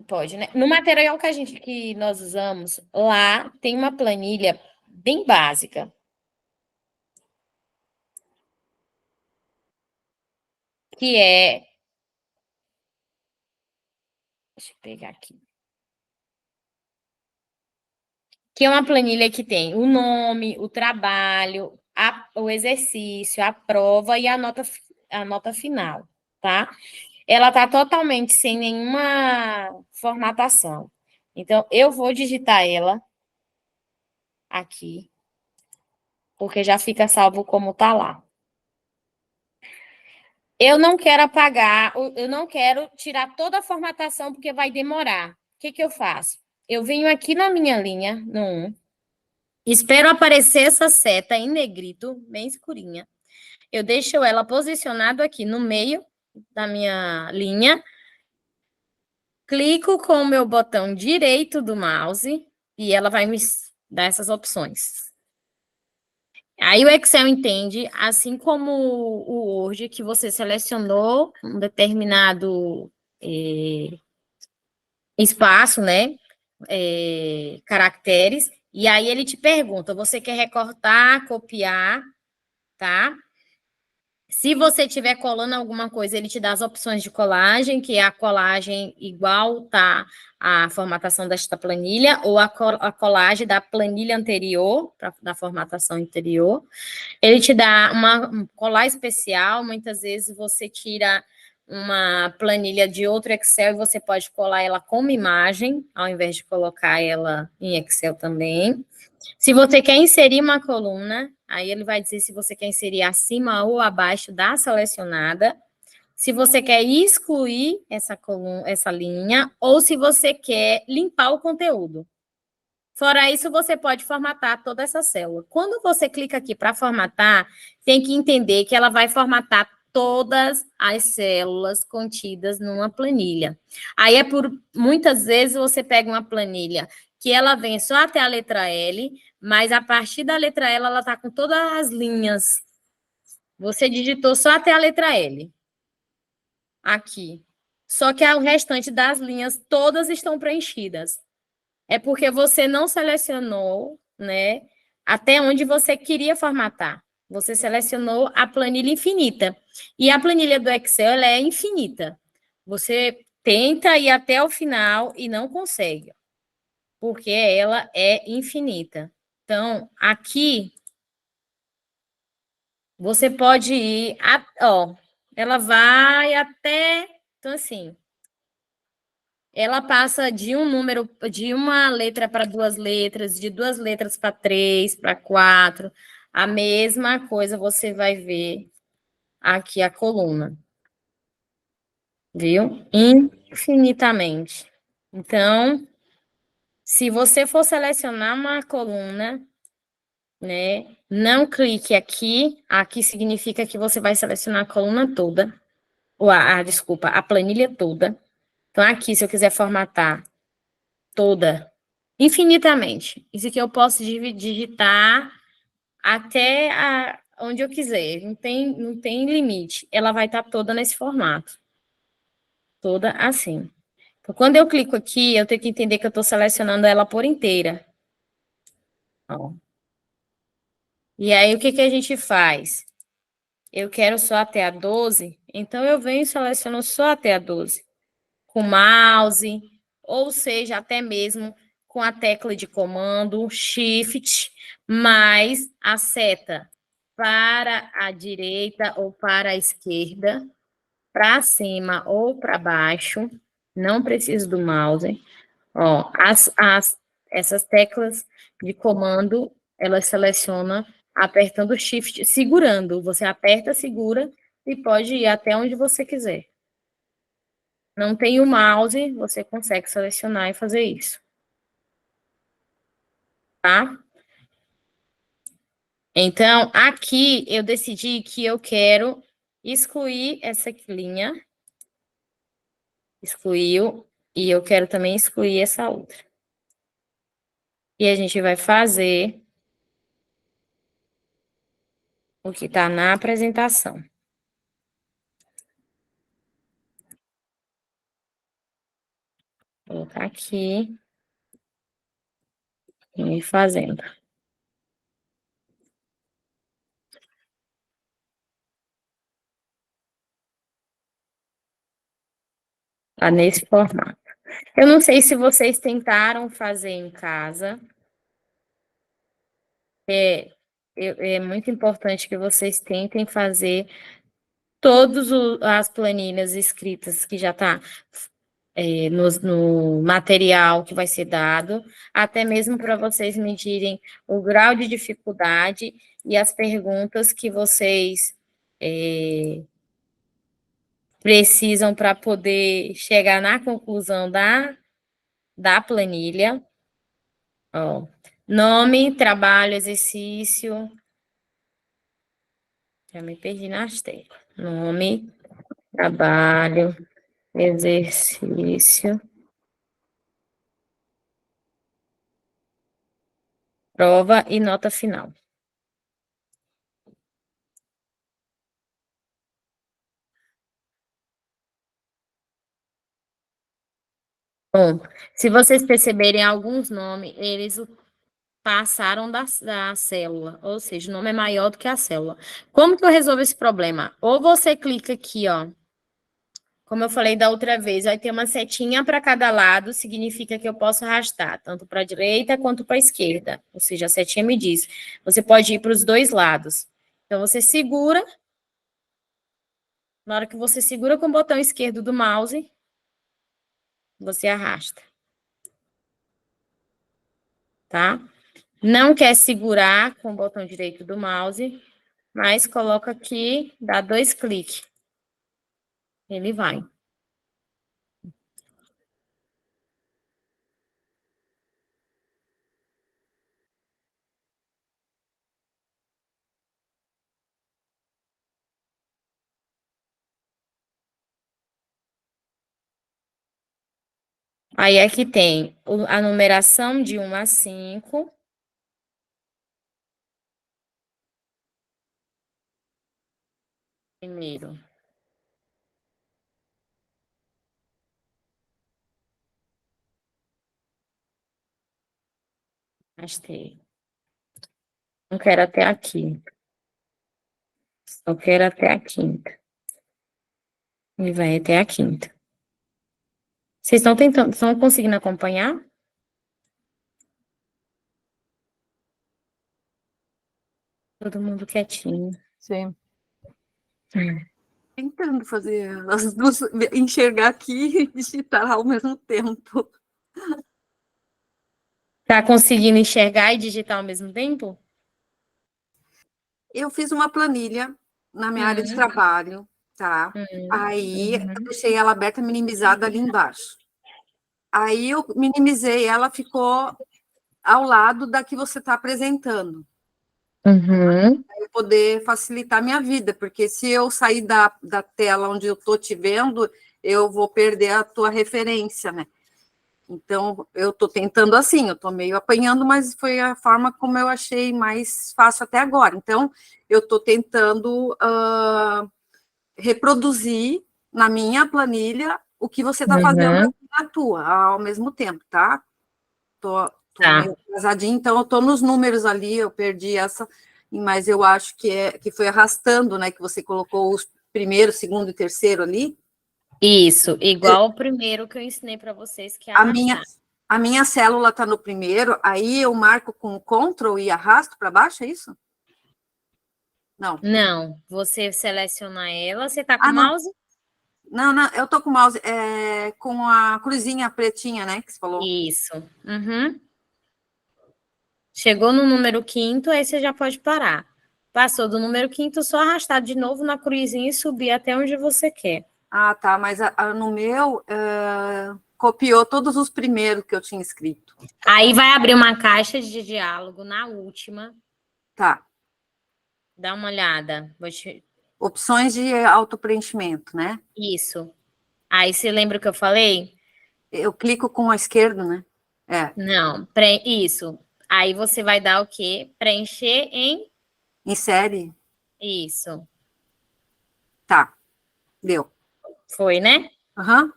Speaker 2: pode, né? No material que nós usamos, lá tem uma planilha bem básica. Que é... Deixa eu pegar aqui. Que é uma planilha que tem o nome, o trabalho, o exercício, a prova e a nota final, tá? Ela está totalmente sem nenhuma formatação. Então, eu vou digitar ela aqui, porque já fica salvo como está lá. Eu não quero apagar, eu não quero tirar toda a formatação, porque vai demorar. O que eu faço? Eu venho aqui na minha linha, no 1, espero aparecer essa seta em negrito, bem escurinha. Eu deixo ela posicionada aqui no meio da minha linha, clico com o meu botão direito do mouse e ela vai me dar essas opções. Aí o Excel entende, assim como o Word, que você selecionou um determinado espaço, né? Caracteres, e aí ele te pergunta, você quer recortar, copiar, tá? Se você estiver colando alguma coisa, ele te dá as opções de colagem, que é a colagem igual tá a formatação desta planilha, ou a colagem da planilha anterior, da formatação anterior. Ele te dá uma colar especial, muitas vezes você tira uma planilha de outro Excel e você pode colar ela como imagem, ao invés de colocar ela em Excel também. Se você quer inserir uma coluna, aí ele vai dizer se você quer inserir acima ou abaixo da selecionada, se você quer excluir essa linha, ou se você quer limpar o conteúdo. Fora isso, você pode formatar toda essa célula. Quando você clica aqui para formatar, tem que entender que ela vai formatar todas as células contidas numa planilha. Aí muitas vezes você pega uma planilha que ela vem só até a letra L, mas a partir da letra L ela está com todas as linhas. Você digitou só até a letra L. Aqui. Só que o restante das linhas todas estão preenchidas. É porque você não selecionou, né, até onde você queria formatar. Você selecionou a planilha infinita. E a planilha do Excel, ela é infinita. Você tenta ir até o final e não consegue, porque ela é infinita. Então, aqui, você pode ir, ela vai até, então assim, ela passa de um número, de uma letra para duas letras, de duas letras para 3, para 4. A mesma coisa você vai ver aqui a coluna. Viu? Infinitamente. Então, se você for selecionar uma coluna, né, não clique aqui. Aqui significa que você vai selecionar a coluna toda. Desculpa, a planilha toda. Então, aqui, se eu quiser formatar toda, infinitamente. Isso aqui eu posso digitar até onde eu quiser. Não tem limite. Ela vai estar toda nesse formato. Toda assim. Então, quando eu clico aqui, eu tenho que entender que eu estou selecionando ela por inteira. Ó. E aí, o que a gente faz? Eu quero só até a 12, então eu venho e seleciono só até a 12. Com mouse, ou seja, até mesmo com a tecla de comando, Shift, mais a seta para a direita ou para a esquerda, para cima ou para baixo, Não preciso do mouse. Ó, essas teclas de comando, ela seleciona apertando Shift, segurando. Você aperta, segura e pode ir até onde você quiser. Não tem o mouse, você consegue selecionar e fazer isso. Tá? Então, aqui eu decidi que eu quero excluir essa linha. Excluiu. E eu quero também excluir essa outra. E a gente vai fazer o que está na apresentação. Vou colocar aqui e ir fazendo. Tá nesse formato. Eu não sei se vocês tentaram fazer em casa. É muito importante que vocês tentem fazer todas as planilhas escritas que já está no material que vai ser dado, até mesmo para vocês medirem o grau de dificuldade e as perguntas que vocês precisam para poder chegar na conclusão da planilha. Ó, nome, trabalho, exercício. Já me perdi nas teclas. Nome, trabalho, exercício. Prova e nota final. Bom, se vocês perceberem alguns nomes, eles passaram da célula, ou seja, o nome é maior do que a célula. Como que eu resolvo esse problema? Ou você clica aqui, ó, como eu falei da outra vez, vai ter uma setinha para cada lado, significa que eu posso arrastar, tanto para a direita quanto para a esquerda. Ou seja, a setinha me diz, você pode ir para os dois lados. Então, você segura, na hora que você segura com o botão esquerdo do mouse, você arrasta. Tá? Não quer segurar com o botão direito do mouse, mas coloca aqui, dá 2 cliques. Ele vai. Aí aqui tem a numeração de 1 a 5. Primeiro. Arrastei. Não quero até aqui. Só quero até a quinta. E vai até a quinta. Vocês estão conseguindo acompanhar? Todo mundo quietinho.
Speaker 3: Sim.
Speaker 1: Tentando fazer as duas, enxergar aqui e digitar ao mesmo tempo.
Speaker 2: Tá conseguindo enxergar e digitar ao mesmo tempo?
Speaker 8: Eu fiz uma planilha na minha área de trabalho, tá? Aí eu deixei ela aberta, minimizada ali embaixo. Aí eu minimizei, ela ficou ao lado da que você está apresentando. Para eu poder facilitar a minha vida, porque se eu sair da tela onde eu estou te vendo, eu vou perder a tua referência, né? Então, eu estou tentando assim, eu estou meio apanhando, mas foi a forma como eu achei mais fácil até agora. Então, eu estou tentando reproduzir na minha planilha o que você está fazendo na tua, ao mesmo tempo, tá? Estou meio atrasadinha, então eu estou nos números ali, eu perdi essa, mas eu acho que foi arrastando, né? Que você colocou os primeiro, segundo e terceiro ali.
Speaker 2: Isso, igual o primeiro que eu ensinei para vocês, que é
Speaker 8: a minha célula está no primeiro, aí eu marco com Ctrl e arrasto para baixo, é isso? Não.
Speaker 2: Não, você seleciona ela, você está com o mouse?
Speaker 8: Não, não, eu tô com o mouse com a cruzinha pretinha, né, que você falou.
Speaker 2: Isso. Uhum. Chegou no número 5º, aí você já pode parar. Passou do número 5º, só arrastar de novo na cruzinha e subir até onde você quer.
Speaker 8: Ah, tá, mas no meu copiou todos os primeiros que eu tinha escrito.
Speaker 2: Aí vai abrir uma caixa de diálogo na última.
Speaker 8: Tá.
Speaker 2: Dá uma olhada.
Speaker 8: Opções de autopreenchimento, né?
Speaker 2: Isso. Aí você lembra o que eu falei?
Speaker 8: Eu clico com a esquerda, né?
Speaker 2: Não, isso. Aí você vai dar o quê? Preencher em...
Speaker 8: Insere.
Speaker 2: Isso.
Speaker 8: Tá. Deu.
Speaker 2: Foi, né?
Speaker 8: Aham.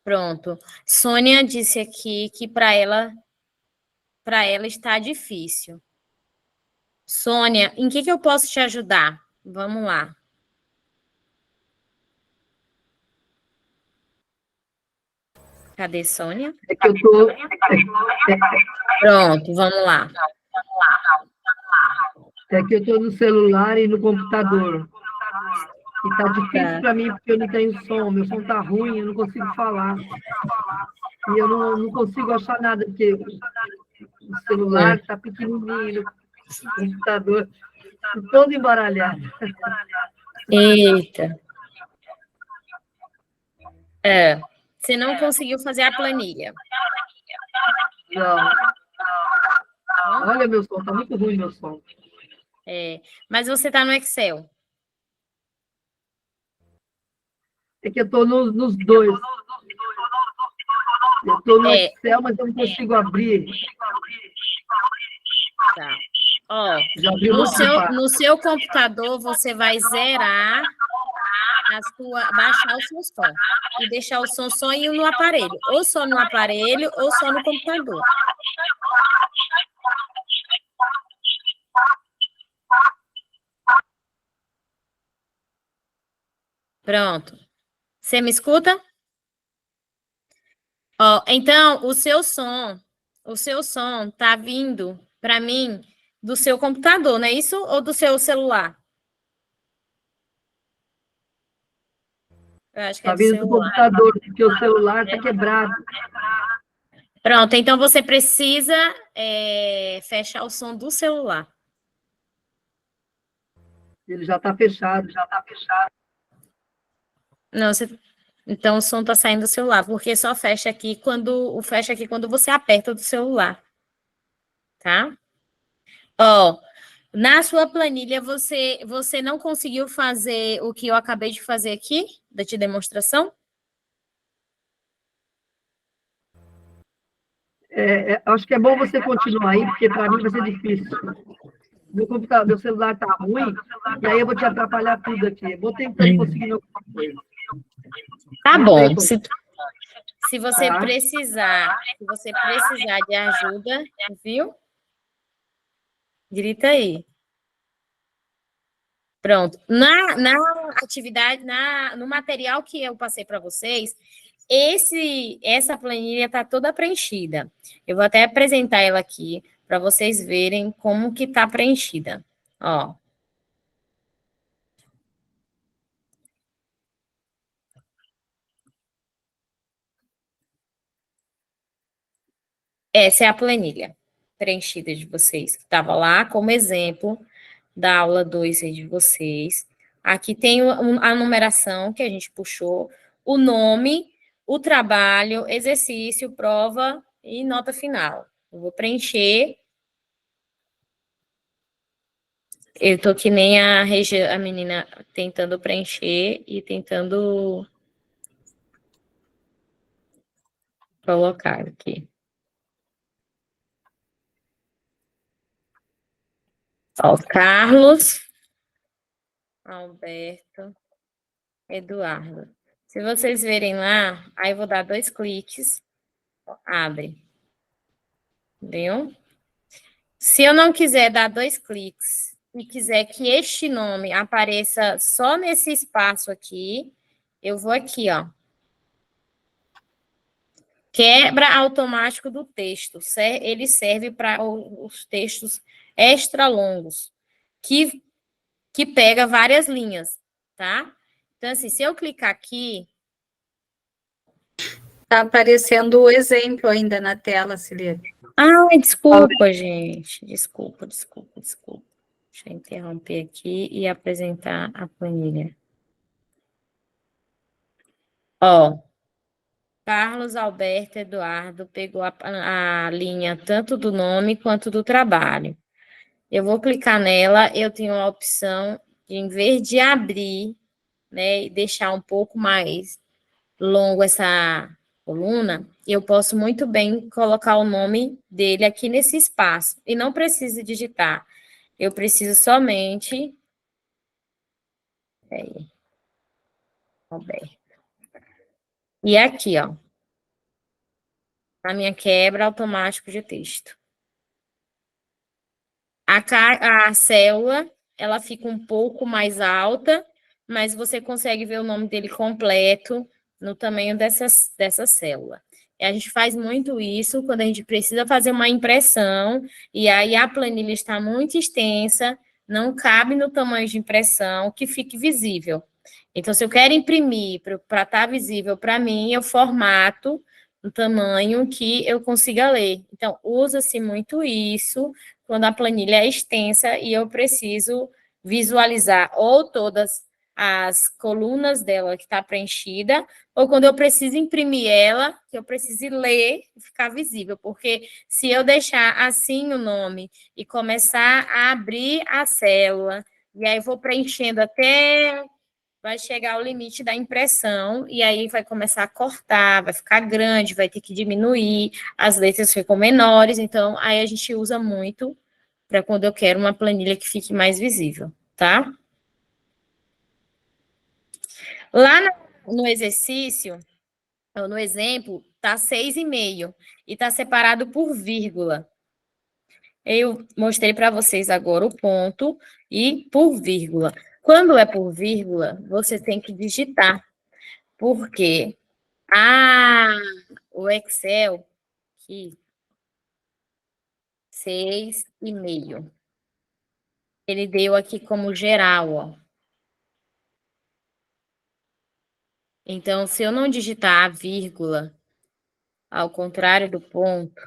Speaker 2: Pronto. Sônia disse aqui que para ela está difícil. Sônia, em que eu posso te ajudar? Vamos lá. Cadê Sônia?
Speaker 7: É que eu tô.
Speaker 2: Pronto, vamos lá.
Speaker 7: É que eu tô no celular e no computador. E tá difícil para mim porque eu não tenho som. Meu som tá ruim, eu não consigo falar. E eu não consigo achar nada, porque o celular tá pequenininho, o computador todo embaralhado.
Speaker 2: Eita. Você não conseguiu fazer a planilha.
Speaker 7: Não. Olha, meu som, tá muito ruim meu som.
Speaker 2: Mas você está no Excel.
Speaker 7: É que eu tô nos dois. Eu tô no Excel, mas eu não consigo abrir.
Speaker 2: Tá. Ó,
Speaker 7: Já abri
Speaker 2: no seu computador, você vai zerar baixar o seu som e deixar o som só no aparelho, ou só no aparelho, ou só no computador. Pronto. Você me escuta? Ó, então, o seu som tá vindo para mim do seu computador, não é isso? Ou do seu celular? Eu acho que
Speaker 7: Tá
Speaker 2: é do
Speaker 7: vindo do
Speaker 2: celular.
Speaker 7: computador, porque o celular tá quebrado.
Speaker 2: Pronto, então você precisa fechar o som do celular.
Speaker 7: Ele já tá fechado.
Speaker 2: Não, então o som tá saindo do celular, porque só fecha aqui quando você aperta do celular. Tá? Ó, na sua planilha você não conseguiu fazer o que eu acabei de fazer aqui, da demonstração?
Speaker 7: Acho que é bom você continuar aí, porque para mim vai ser difícil. Meu celular tá ruim, e aí eu vou te atrapalhar tudo aqui. Eu vou tentando conseguir alguma coisa.
Speaker 2: Tá
Speaker 7: Não
Speaker 2: bom.
Speaker 7: sei
Speaker 2: Se você precisar de ajuda, viu? Grita aí. Pronto. Na atividade, no material que eu passei para vocês, essa planilha está toda preenchida. Eu vou até apresentar ela aqui para vocês verem como que está preenchida. Ó. Essa é a planilha preenchida de vocês, que estava lá como exemplo da aula 2 de vocês. Aqui tem a numeração que a gente puxou, o nome, o trabalho, exercício, prova e nota final. Eu vou preencher. Eu tô que nem a menina tentando preencher e tentando colocar aqui. Ó, Carlos, Alberto, Eduardo. Se vocês verem lá, aí eu vou dar 2 cliques, abre. Viu? Se eu não quiser dar 2 cliques e quiser que este nome apareça só nesse espaço aqui, eu vou aqui, ó. Quebra automático do texto. Ele serve para os textos extra longos, que pega várias linhas, tá? Então, assim, se eu clicar aqui,
Speaker 6: Tá aparecendo o exemplo ainda na tela, Ciliane.
Speaker 2: ai, desculpa, gente. Desculpa. Deixa eu interromper aqui e apresentar a planilha. Ó, Carlos Alberto Eduardo pegou a linha tanto do nome quanto do trabalho. Eu vou clicar nela, eu tenho a opção de, em vez de abrir, né, e deixar um pouco mais longo essa coluna, eu posso muito bem colocar o nome dele aqui nesse espaço, e não preciso digitar. Eu preciso somente... Peraí. Alberto. E aqui, ó, a minha quebra automático de texto. A célula, ela fica um pouco mais alta, mas você consegue ver o nome dele completo no tamanho dessa célula. E a gente faz muito isso quando a gente precisa fazer uma impressão, e aí a planilha está muito extensa, não cabe no tamanho de impressão que fique visível. Então, se eu quero imprimir para estar visível para mim, eu formato no tamanho que eu consiga ler. Então, usa-se muito isso quando a planilha é extensa e eu preciso visualizar ou todas as colunas dela que está preenchida, ou quando eu preciso imprimir ela, que eu preciso ler e ficar visível, porque se eu deixar assim o nome e começar a abrir a célula, e aí vou preenchendo até vai chegar ao limite da impressão, e aí vai começar a cortar, vai ficar grande, vai ter que diminuir, as letras ficam menores, então aí a gente usa muito para quando eu quero uma planilha que fique mais visível, tá? Lá no exercício, ou no exemplo, tá 6,5 e está separado por vírgula. Eu mostrei para vocês agora o ponto e por vírgula. Quando é por vírgula, você tem que digitar, porque o Excel, aqui, 6,5. Ele deu aqui como geral, ó. Então, se eu não digitar a vírgula, ao contrário do ponto,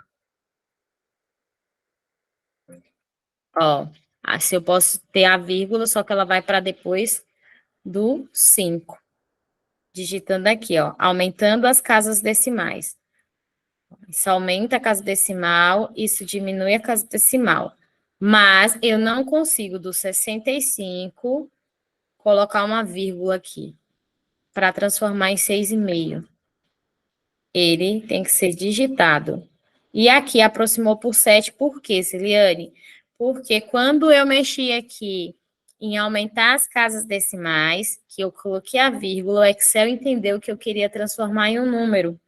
Speaker 2: ó, assim eu posso ter a vírgula, só que ela vai para depois do 5. Digitando aqui, ó, aumentando as casas decimais. Isso aumenta a casa decimal, isso diminui a casa decimal. Mas eu não consigo do 65 colocar uma vírgula aqui para transformar em 6,5. Ele tem que ser digitado. E aqui aproximou por 7, por quê, Ciliane? Porque quando eu mexi aqui em aumentar as casas decimais, que eu coloquei a vírgula, o Excel entendeu que eu queria transformar em um número.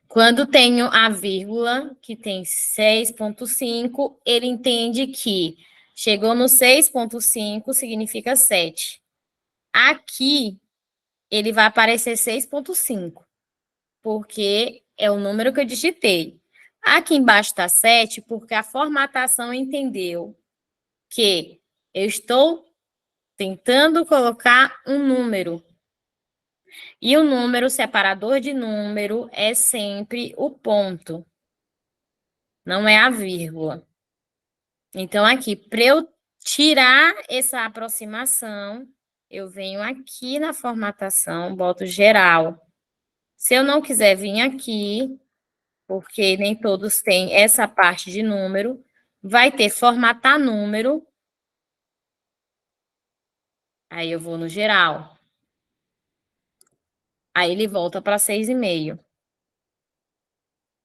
Speaker 2: Quando tenho a vírgula, que tem 6,5, ele entende que chegou no 6,5 significa 7. Aqui, ele vai aparecer 6,5, porque é o número que eu digitei. Aqui embaixo está 7, porque a formatação entendeu que eu estou tentando colocar um número. E o número, separador de número, é sempre o ponto, não é a vírgula. Então, aqui, para eu tirar essa aproximação, eu venho aqui na formatação, boto geral. Se eu não quiser vir aqui, porque nem todos têm essa parte de número, vai ter formatar número. Aí eu vou no geral. Aí ele volta para 6,5.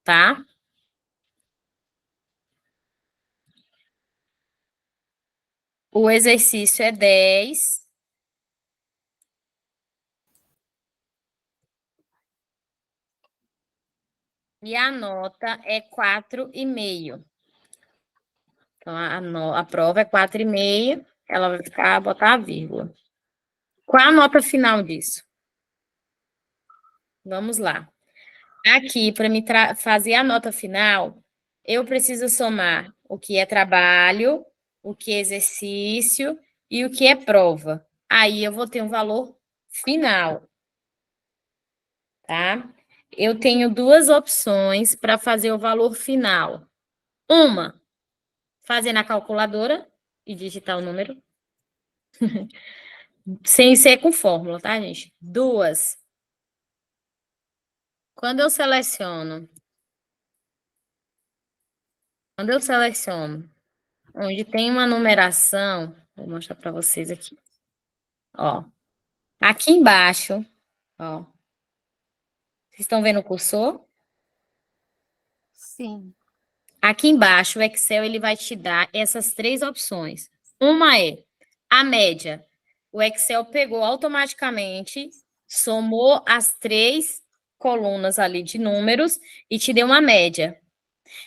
Speaker 2: Tá? O exercício é 10. E a nota é 4,5. Então, a prova é 4,5. Ela vai botar a vírgula. Qual a nota final disso? Vamos lá. Aqui, para me fazer a nota final, eu preciso somar o que é trabalho, o que é exercício e o que é prova. aí eu vou ter um valor final, tá? Eu tenho duas opções para fazer o valor final. Uma, fazer na calculadora e digitar o número. Sem ser com fórmula, tá, gente? Duas. Quando eu seleciono onde tem uma numeração, vou mostrar para vocês aqui. Ó, aqui embaixo, ó. Vocês estão vendo o cursor?
Speaker 8: Sim.
Speaker 2: Aqui embaixo, o Excel ele vai te dar essas três opções. Uma é a média. O Excel pegou automaticamente, somou as três colunas ali de números e te deu uma média.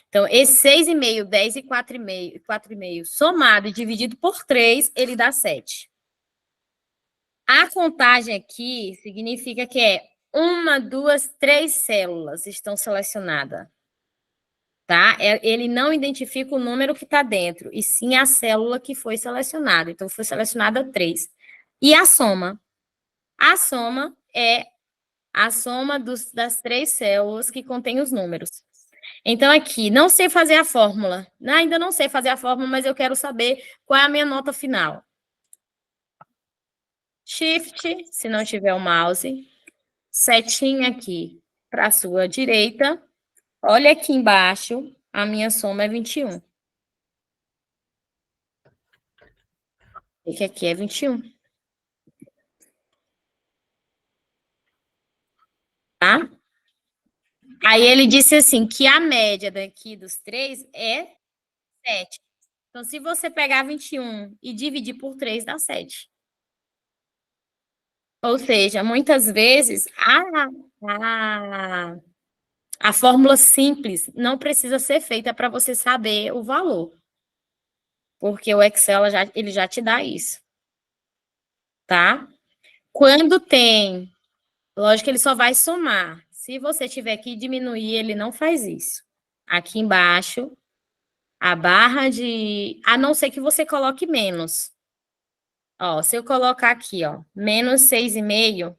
Speaker 2: Então, esse 6,5, 10 e 4,5 somado e dividido por 3, ele dá 7. A contagem aqui significa que é 1, 2, 3 células estão selecionadas. Tá? Ele não identifica o número que está dentro, e sim a célula que foi selecionada. Então, foi selecionada 3. E a soma? A soma é a soma das 3 células que contém os números. Então, aqui, não sei fazer a fórmula. Ainda não sei fazer a fórmula, mas eu quero saber qual é a minha nota final. Shift, se não tiver o mouse, setinha aqui para a sua direita. Olha aqui embaixo, a minha soma é 21. E que aqui é 21. Tá? Aí ele disse assim, que a média daqui dos 3 é 7. Então, se você pegar 21 e dividir por 3, dá 7. Ou seja, muitas vezes, a fórmula simples não precisa ser feita para você saber o valor. Porque o Excel ele já te dá isso. Tá? Quando tem, lógico que ele só vai somar. Se você tiver que diminuir, ele não faz isso. Aqui embaixo, a barra de... A não ser que você coloque menos. Ó, se eu colocar aqui, ó, menos 6,5,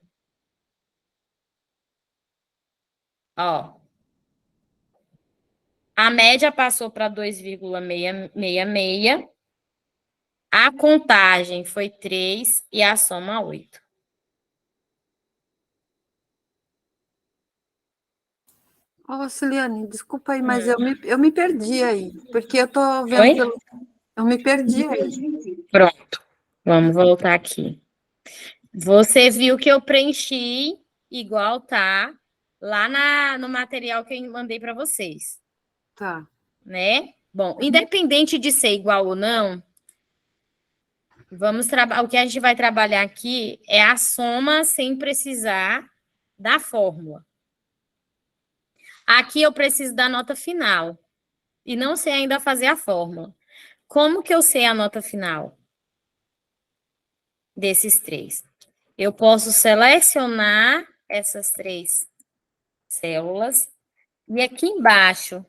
Speaker 2: ó, a média passou para 2,666, a contagem foi 3 e a soma 8.
Speaker 8: Ô, Ciliane, desculpa aí, mas eu me perdi aí, porque eu tô vendo... Eu me perdi aí.
Speaker 2: Pronto, vamos voltar aqui. Você viu que eu preenchi igual tá lá no material que eu mandei para vocês.
Speaker 8: Tá.
Speaker 2: Né? Bom, independente de ser igual ou não, o que a gente vai trabalhar aqui é a soma sem precisar da fórmula. Aqui eu preciso da nota final e não sei ainda fazer a fórmula. Como que eu sei a nota final desses 3? Eu posso selecionar essas 3 células e aqui embaixo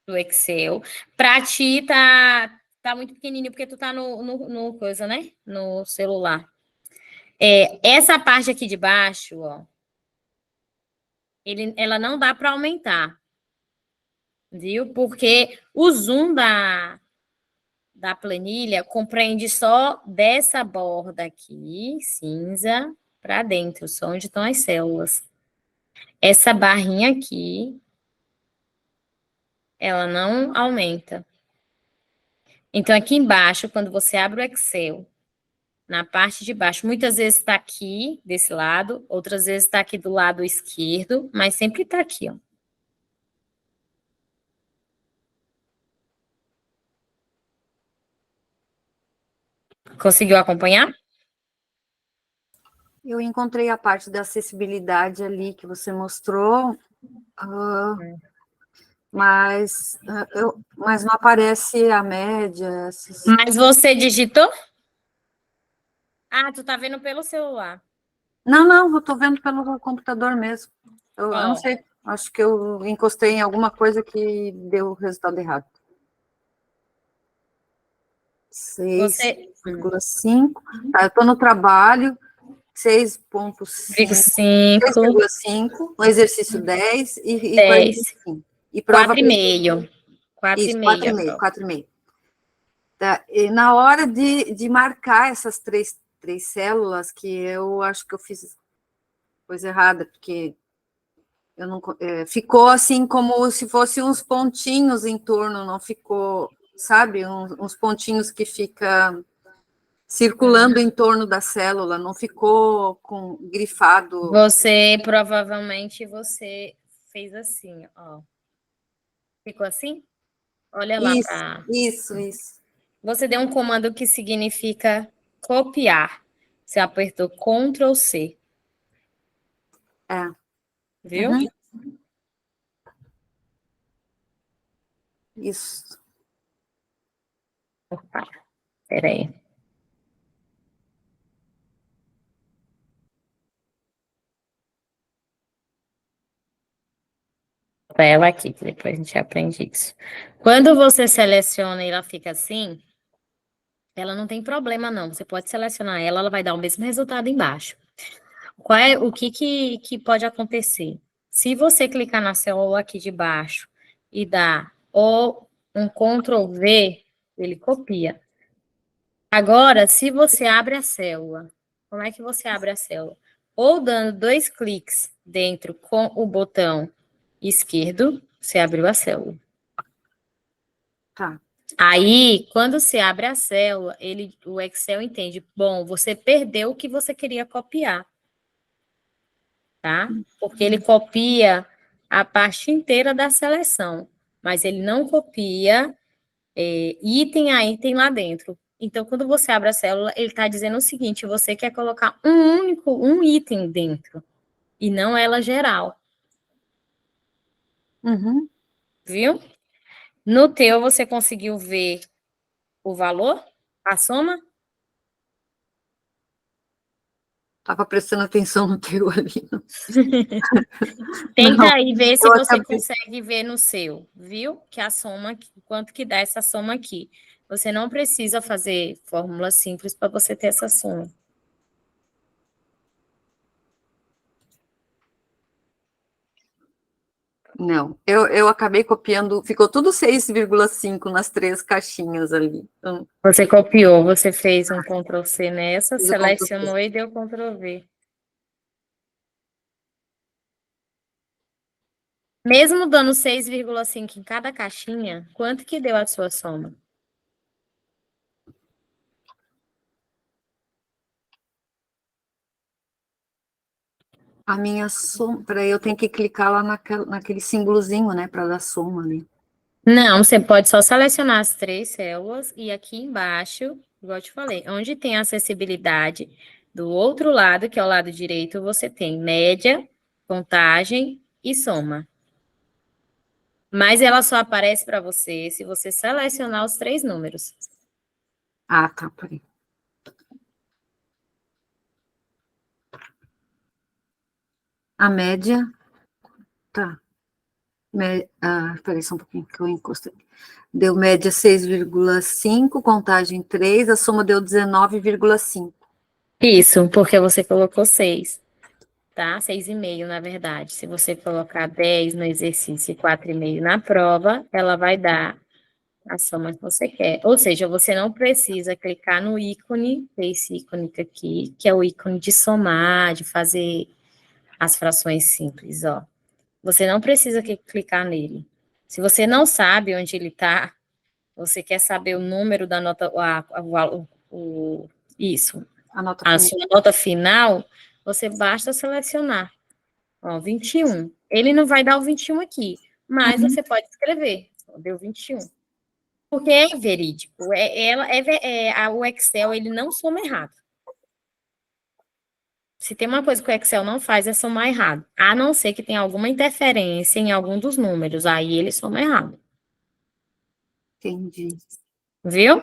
Speaker 2: do Excel, para ti tá muito pequenininho, porque tu tá no coisa, né? No celular. Essa parte aqui de baixo, ó, ela não dá para aumentar, viu? Porque o zoom da planilha compreende só dessa borda aqui, cinza, para dentro, só onde estão as células. Essa barrinha aqui, ela não aumenta. Então, aqui embaixo, quando você abre o Excel, na parte de baixo, muitas vezes está aqui, desse lado, outras vezes está aqui do lado esquerdo, mas sempre está aqui, ó. Conseguiu acompanhar?
Speaker 8: Eu encontrei a parte da acessibilidade ali que você mostrou, mas não aparece a média.
Speaker 2: Mas você digitou? Ah, tu tá vendo pelo celular.
Speaker 8: Não, eu tô vendo pelo computador mesmo. Eu não sei, acho que eu encostei em alguma coisa que deu o resultado errado. 6,5. Tá, eu estou no trabalho, 6,5. 6,5, no exercício 10 e 45. E prova
Speaker 2: 4,5.
Speaker 8: 4,5, 4,5. Tá, e na hora de marcar essas três células, que eu acho que eu fiz coisa errada, porque eu não, ficou assim como se fosse uns pontinhos em torno, não ficou, sabe, uns pontinhos que fica circulando em torno da célula, não ficou com grifado.
Speaker 2: Provavelmente você fez assim, ó. Ficou assim? Olha lá para.
Speaker 8: Isso.
Speaker 2: Você deu um comando que significa copiar. Você apertou Ctrl C. Viu?
Speaker 8: Uhum. Isso.
Speaker 2: Opa, peraí. Para ela aqui, que depois a gente aprende isso. Quando você seleciona e ela fica assim, ela não tem problema, não. Você pode selecionar ela, ela vai dar o mesmo resultado embaixo. O que pode acontecer? Se você clicar na célula aqui de baixo e dar ou um Ctrl V, ele copia. Agora, se você abre a célula, como é que você abre a célula? Ou dando 2 cliques dentro com o botão esquerdo, você abriu a célula.
Speaker 8: Tá.
Speaker 2: Aí, quando você abre a célula, o Excel entende, bom, você perdeu o que você queria copiar, tá? Porque ele copia a parte inteira da seleção, mas ele não copia item a item lá dentro. Então, quando você abre a célula, ele está dizendo o seguinte, você quer colocar um item dentro, e não ela geral.
Speaker 8: Uhum.
Speaker 2: Viu? No teu, você conseguiu ver o valor? A soma?
Speaker 8: Estava prestando atenção no teu ali.
Speaker 2: Tenta aí ver se você consegue ver no seu, viu? Que a soma, quanto que dá essa soma aqui. Você não precisa fazer fórmula simples para você ter essa soma.
Speaker 8: Não, eu acabei copiando, ficou tudo 6,5 nas 3 caixinhas ali. Então,
Speaker 2: Você copiou, você fez um Ctrl C nessa,
Speaker 8: Fiz o
Speaker 2: selecionou e deu Ctrl V. Mesmo dando 6,5 em cada caixinha, quanto que deu a sua soma?
Speaker 8: a minha soma, peraí, eu tenho que clicar lá naquele símbolozinho, né, para dar soma ali.
Speaker 2: Não, você pode só selecionar as 3 células e aqui embaixo, igual eu te falei, onde tem acessibilidade, do outro lado, que é o lado direito, você tem média, contagem e soma. Mas ela só aparece para você se você selecionar os 3 números.
Speaker 8: Ah, tá, peraí. A média, tá. Peraí só um pouquinho que eu encostei. Deu média 6,5, contagem 3, a soma deu 19,5.
Speaker 2: Isso, porque você colocou 6, tá? 6,5, na verdade. Se você colocar 10 no exercício e 4,5 na prova, ela vai dar a soma que você quer. Ou seja, você não precisa clicar no ícone, esse ícone aqui, que é o ícone de somar, de fazer as frações simples, ó. Você não precisa clicar nele. Se você não sabe onde ele está, você quer saber o número da nota, isso, a sua nota final, você basta selecionar. Ó, 21. Ele não vai dar o 21 aqui, mas você pode escrever. Ó, deu 21. Porque é verídico. O Excel, ele não soma errado. Se tem uma coisa que o Excel não faz, é somar errado. A não ser que tenha alguma interferência em algum dos números. Aí ele soma errado.
Speaker 8: Entendi.
Speaker 2: Viu?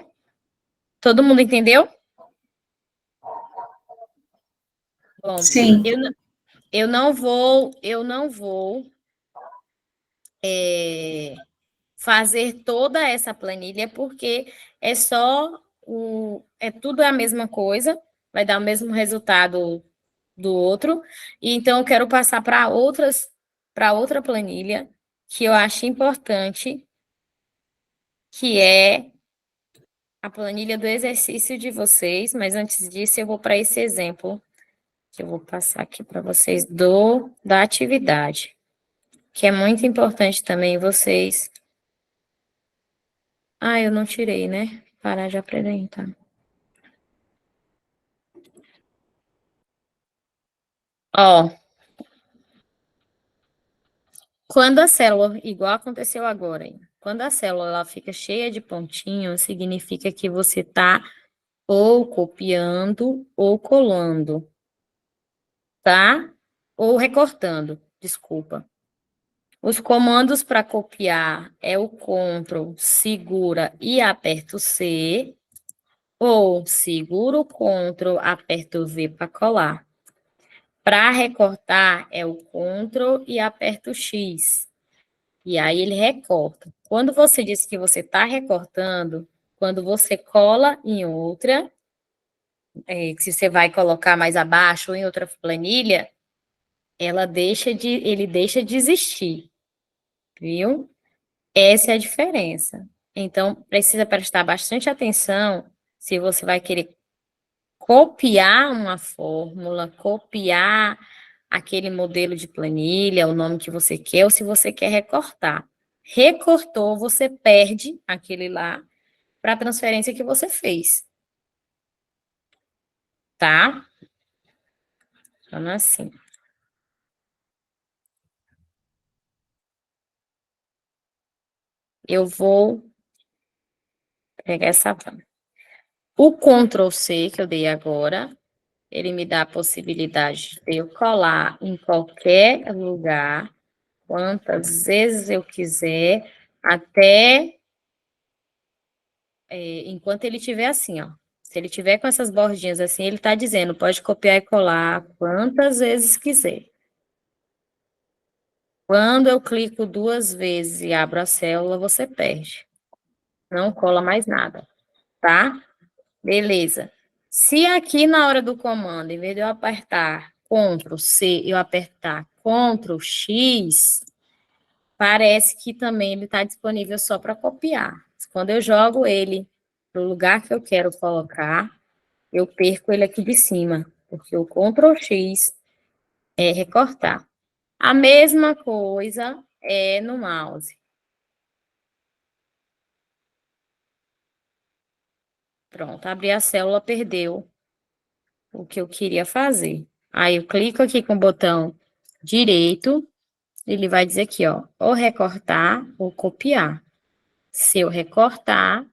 Speaker 2: Todo mundo entendeu? Bom,
Speaker 6: Sim.
Speaker 2: eu não vou fazer toda essa planilha, porque é só tudo é a mesma coisa, vai dar o mesmo resultado do outro. E então, eu quero passar para outra planilha que eu acho importante, que é a planilha do exercício de vocês, mas antes disso, eu vou para esse exemplo, que eu vou passar aqui para vocês da atividade, que é muito importante também vocês... eu não tirei, né? Parar de apresentar. Ó, quando a célula, igual aconteceu agora, hein? Quando a célula ela fica cheia de pontinhos, significa que você está ou copiando ou colando, tá? Ou recortando, desculpa. Os comandos para copiar é o Ctrl, segura e aperta o C, ou segura o Ctrl, aperta o V para colar. Para recortar é o Ctrl e aperta o X. E aí ele recorta. Quando você diz que você está recortando, quando você cola em outra, se você vai colocar mais abaixo ou em outra planilha, ele deixa de existir, viu? Essa é a diferença. Então, precisa prestar bastante atenção se você vai querer copiar uma fórmula, copiar aquele modelo de planilha, o nome que você quer, ou se você quer recortar. Recortou, você perde aquele lá para a transferência que você fez. Tá? Então, assim. Eu vou pegar essa vana. O Ctrl C que eu dei agora, ele me dá a possibilidade de eu colar em qualquer lugar, quantas vezes eu quiser, até enquanto ele estiver assim, ó. Se ele tiver com essas bordinhas assim, ele está dizendo, pode copiar e colar quantas vezes quiser. Quando eu clico 2 vezes e abro a célula, você perde. Não cola mais nada, tá? Beleza. Se aqui na hora do comando, em vez de eu apertar Ctrl C, eu apertar Ctrl X, parece que também ele está disponível só para copiar. Quando eu jogo ele para o lugar que eu quero colocar, eu perco ele aqui de cima, porque o Ctrl X é recortar. A mesma coisa é no mouse. Pronto, abri a célula, perdeu o que eu queria fazer. Aí eu clico aqui com o botão direito, ele vai dizer aqui, ó, ou recortar ou copiar. Se eu recortar,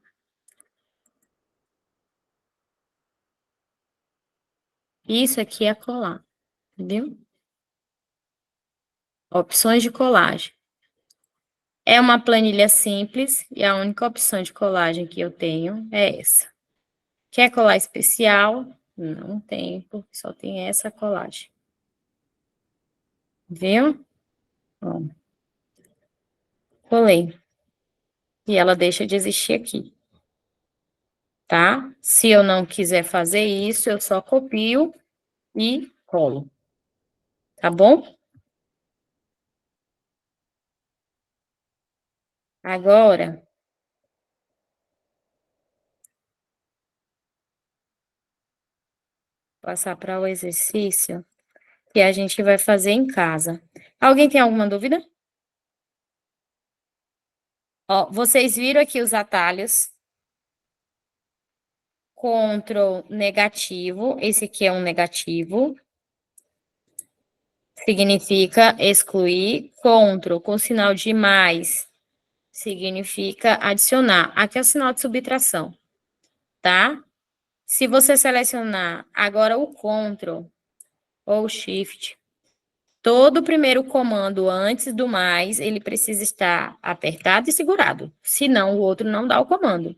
Speaker 2: isso aqui é colar, entendeu? Opções de colagem. É uma planilha simples e a única opção de colagem que eu tenho é essa. Quer colar especial? Não tem, porque só tem essa colagem. Viu? Ó. Colei. E ela deixa de existir aqui. Tá? Se eu não quiser fazer isso, eu só copio e colo. Tá bom? Agora, passar para o exercício que a gente vai fazer em casa. Alguém tem alguma dúvida? Ó, vocês viram aqui os atalhos. Ctrl negativo, esse aqui é um negativo. Significa excluir. Ctrl com sinal de mais significa adicionar. Aqui é o sinal de subtração, tá? Se você selecionar agora o Ctrl ou o Shift, todo o primeiro comando antes do mais, ele precisa estar apertado e segurado. Senão, o outro não dá o comando.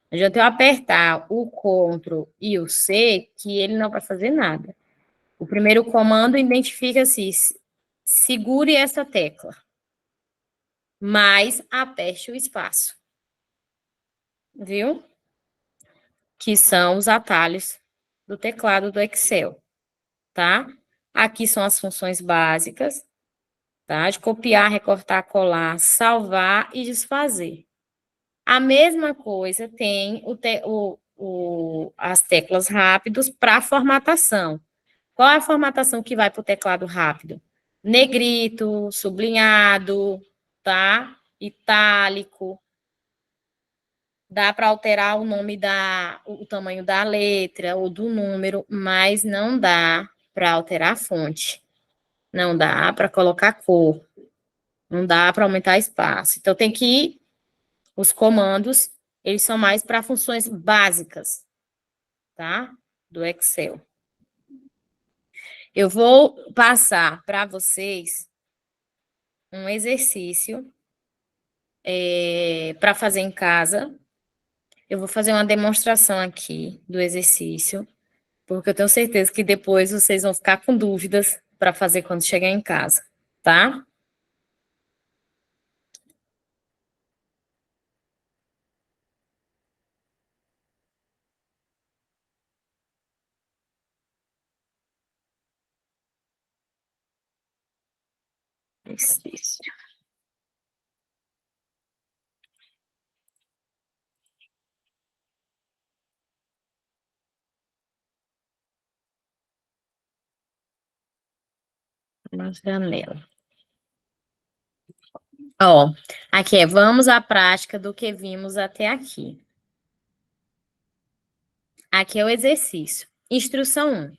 Speaker 2: Não adianta eu apertar o Ctrl e o C, que ele não vai fazer nada. O primeiro comando identifica-se, segure essa tecla, mas aperte o espaço. Viu? que são os atalhos do teclado do Excel, tá? Aqui são as funções básicas, tá? De copiar, recortar, colar, salvar e desfazer. A mesma coisa tem as teclas rápidos para formatação. Qual é a formatação que vai para o teclado rápido? Negrito, sublinhado, tá? Itálico. Dá para alterar o nome o tamanho da letra ou do número, mas não dá para alterar a fonte. Não dá para colocar cor. Não dá para aumentar espaço. Então, tem que ir. Os comandos, eles são mais para funções básicas, tá? Do Excel. Eu vou passar para vocês um exercício para fazer em casa. Eu vou fazer uma demonstração aqui do exercício, porque eu tenho certeza que depois vocês vão ficar com dúvidas para fazer quando chegar em casa, tá? Exercício. Uma janela. Ó, aqui vamos à prática do que vimos até aqui. Aqui é o exercício. Instrução 1.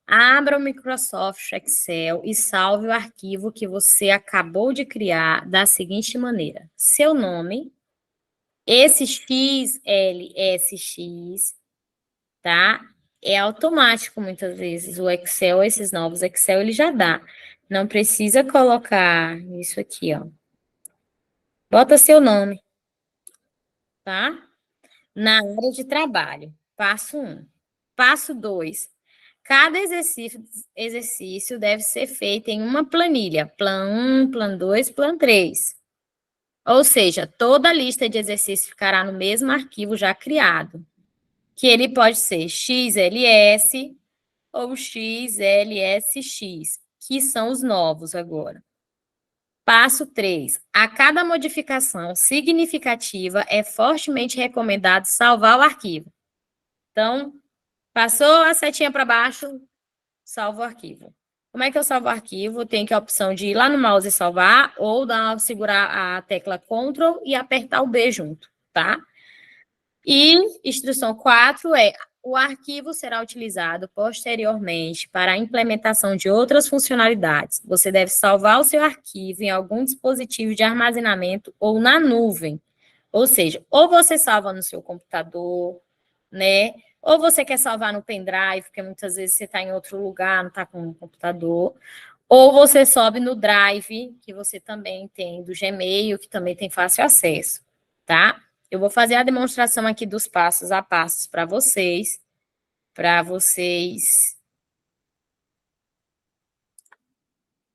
Speaker 2: Abra o Microsoft Excel e salve o arquivo que você acabou de criar da seguinte maneira. Seu nome, esse XLSX, tá? É automático muitas vezes. O Excel, esses novos Excel, ele já dá. Não precisa colocar isso aqui, ó. Bota seu nome, tá? Na área de trabalho. Passo 1. Passo 2. Cada exercício deve ser feito em uma planilha. Plan 1, Plan 2, Plan 3. Ou seja, toda a lista de exercícios ficará no mesmo arquivo já criado. Que ele pode ser XLS ou XLSX, que são os novos agora. Passo 3. A cada modificação significativa, é fortemente recomendado salvar o arquivo. Então, passou a setinha para baixo, salva o arquivo. Como é que eu salvo o arquivo? Tem que a opção de ir lá no mouse e salvar, ou segurar a tecla Ctrl e apertar o B junto, tá? E instrução 4 é: o arquivo será utilizado posteriormente para a implementação de outras funcionalidades. Você deve salvar o seu arquivo em algum dispositivo de armazenamento ou na nuvem. Ou seja, ou você salva no seu computador, né? Ou você quer salvar no pendrive, porque muitas vezes você está em outro lugar, não está com um computador. Ou você sobe no Drive, que você também tem do Gmail, que também tem fácil acesso, tá? Eu vou fazer a demonstração aqui dos passos a passos para vocês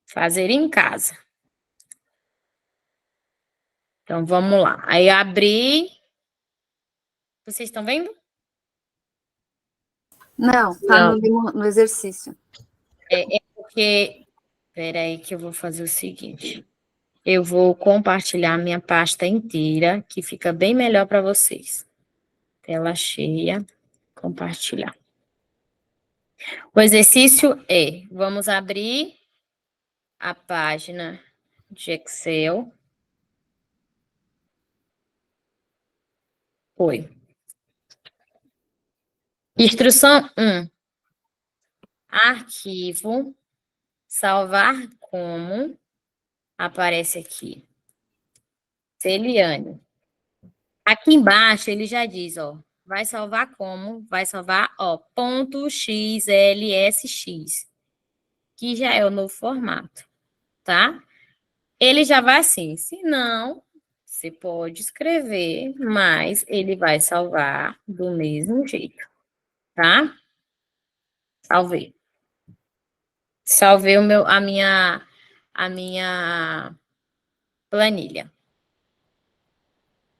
Speaker 2: fazerem em casa. Então, vamos lá. Aí, abri. Vocês estão vendo?
Speaker 8: Não, está no exercício.
Speaker 2: É porque... Espera aí que eu vou fazer o seguinte. Eu vou compartilhar minha pasta inteira, que fica bem melhor para vocês. Tela cheia, compartilhar. O exercício é, vamos abrir a página de Excel. Foi. Instrução 1. Arquivo, salvar como, aparece aqui. Celiane. Aqui embaixo ele já diz, ó, vai salvar como? Vai salvar, ó, .xlsx, que já é o novo formato, tá? Ele já vai assim, se não, você pode escrever, mas ele vai salvar do mesmo jeito, tá? Salvei. Salvei a minha planilha.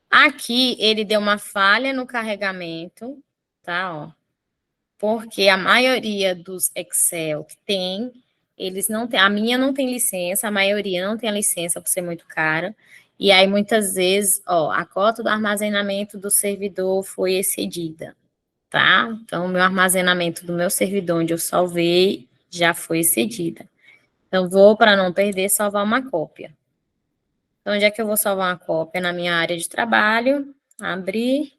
Speaker 2: Aqui, ele deu uma falha no carregamento, tá? Ó. Porque a maioria dos Excel que tem, eles não têm, a minha não tem licença, a maioria não tem a licença por ser muito cara, e aí muitas vezes, ó, a cota do armazenamento do servidor foi excedida, tá? Então, o meu armazenamento do meu servidor, onde eu salvei, já foi excedida. Então, vou, para não perder, salvar uma cópia. Então, onde é que eu vou salvar uma cópia? Na minha área de trabalho, abrir,